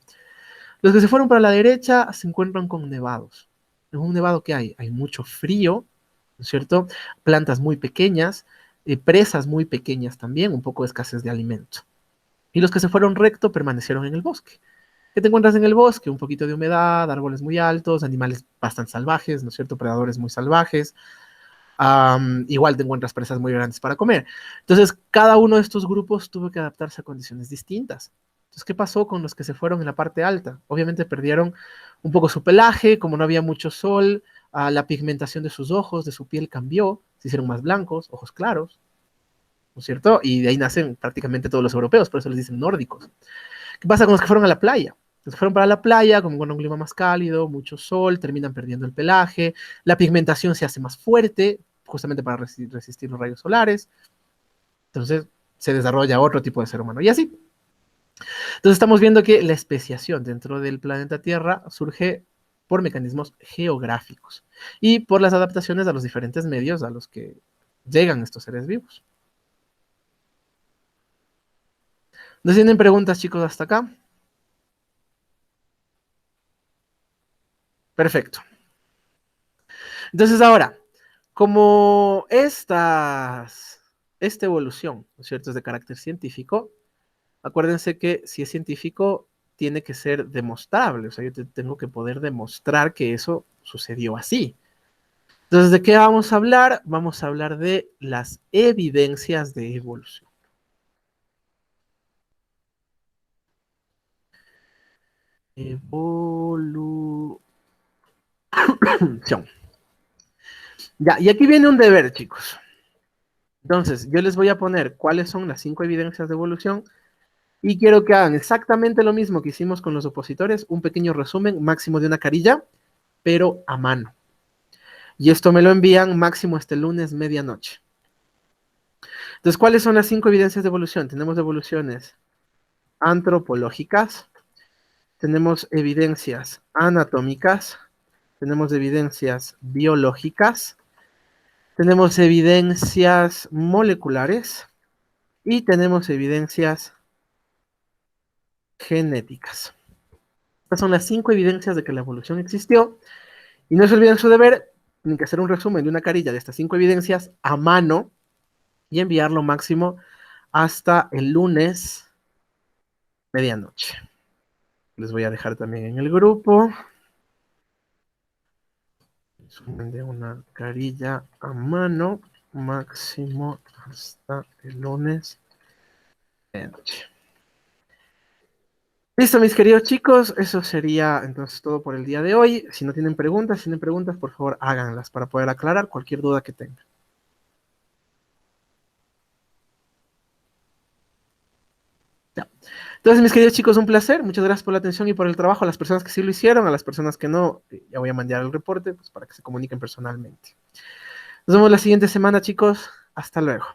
Los que se fueron para la derecha se encuentran con nevados. En un nevado, ¿qué hay? Hay mucho frío, ¿no es cierto? Plantas muy pequeñas, presas muy pequeñas también, un poco de escasez de alimento. Y los que se fueron recto permanecieron en el bosque. ¿Qué te encuentras en el bosque? Un poquito de humedad, árboles muy altos, animales bastante salvajes, ¿no es cierto? Predadores muy salvajes. Igual te encuentras presas muy grandes para comer. Entonces, cada uno de estos grupos tuvo que adaptarse a condiciones distintas. Entonces, ¿qué pasó con los que se fueron en la parte alta? Obviamente perdieron un poco su pelaje, como no había mucho sol, la pigmentación de sus ojos, de su piel cambió, se hicieron más blancos, ojos claros, ¿no es cierto? Y de ahí nacen prácticamente todos los europeos, por eso les dicen nórdicos. ¿Qué pasa con los que fueron a la playa? Los que fueron para la playa, como con un clima más cálido, mucho sol, terminan perdiendo el pelaje, la pigmentación se hace más fuerte, justamente para resistir los rayos solares. Entonces se desarrolla otro tipo de ser humano. Y así. Entonces estamos viendo que la especiación dentro del planeta Tierra surge por mecanismos geográficos y por las adaptaciones a los diferentes medios a los que llegan estos seres vivos. ¿No tienen preguntas, chicos, hasta acá? Perfecto. Entonces ahora, como esta evolución, ¿no es cierto?, es de carácter científico, acuérdense que si es científico, tiene que ser demostrable. O sea, yo tengo que poder demostrar que eso sucedió así. Entonces, ¿de qué vamos a hablar? Vamos a hablar de las evidencias de evolución. Evolución. Ya, y aquí viene un deber, chicos. Entonces, yo les voy a poner cuáles son las 5 evidencias de evolución y quiero que hagan exactamente lo mismo que hicimos con los opositores, un pequeño resumen máximo de una carilla, pero a mano. Y esto me lo envían máximo este lunes medianoche. Entonces, ¿cuáles son las 5 evidencias de evolución? Tenemos evoluciones antropológicas, tenemos evidencias anatómicas, tenemos evidencias biológicas, tenemos evidencias moleculares y tenemos evidencias genéticas. Estas son las 5 evidencias de que la evolución existió. Y no se olviden su deber, tienen que hacer un resumen de una carilla de estas 5 evidencias a mano y enviarlo máximo hasta el lunes medianoche. Les voy a dejar también en el grupo. Resumen de una carilla a mano máximo hasta el lunes medianoche. Listo, mis queridos chicos, eso sería entonces todo por el día de hoy. Si no tienen preguntas, por favor háganlas para poder aclarar cualquier duda que tengan. Ya. Entonces, mis queridos chicos, un placer. Muchas gracias por la atención y por el trabajo. A las personas que sí lo hicieron, a las personas que no, ya voy a mandar el reporte pues, para que se comuniquen personalmente. Nos vemos la siguiente semana, chicos. Hasta luego.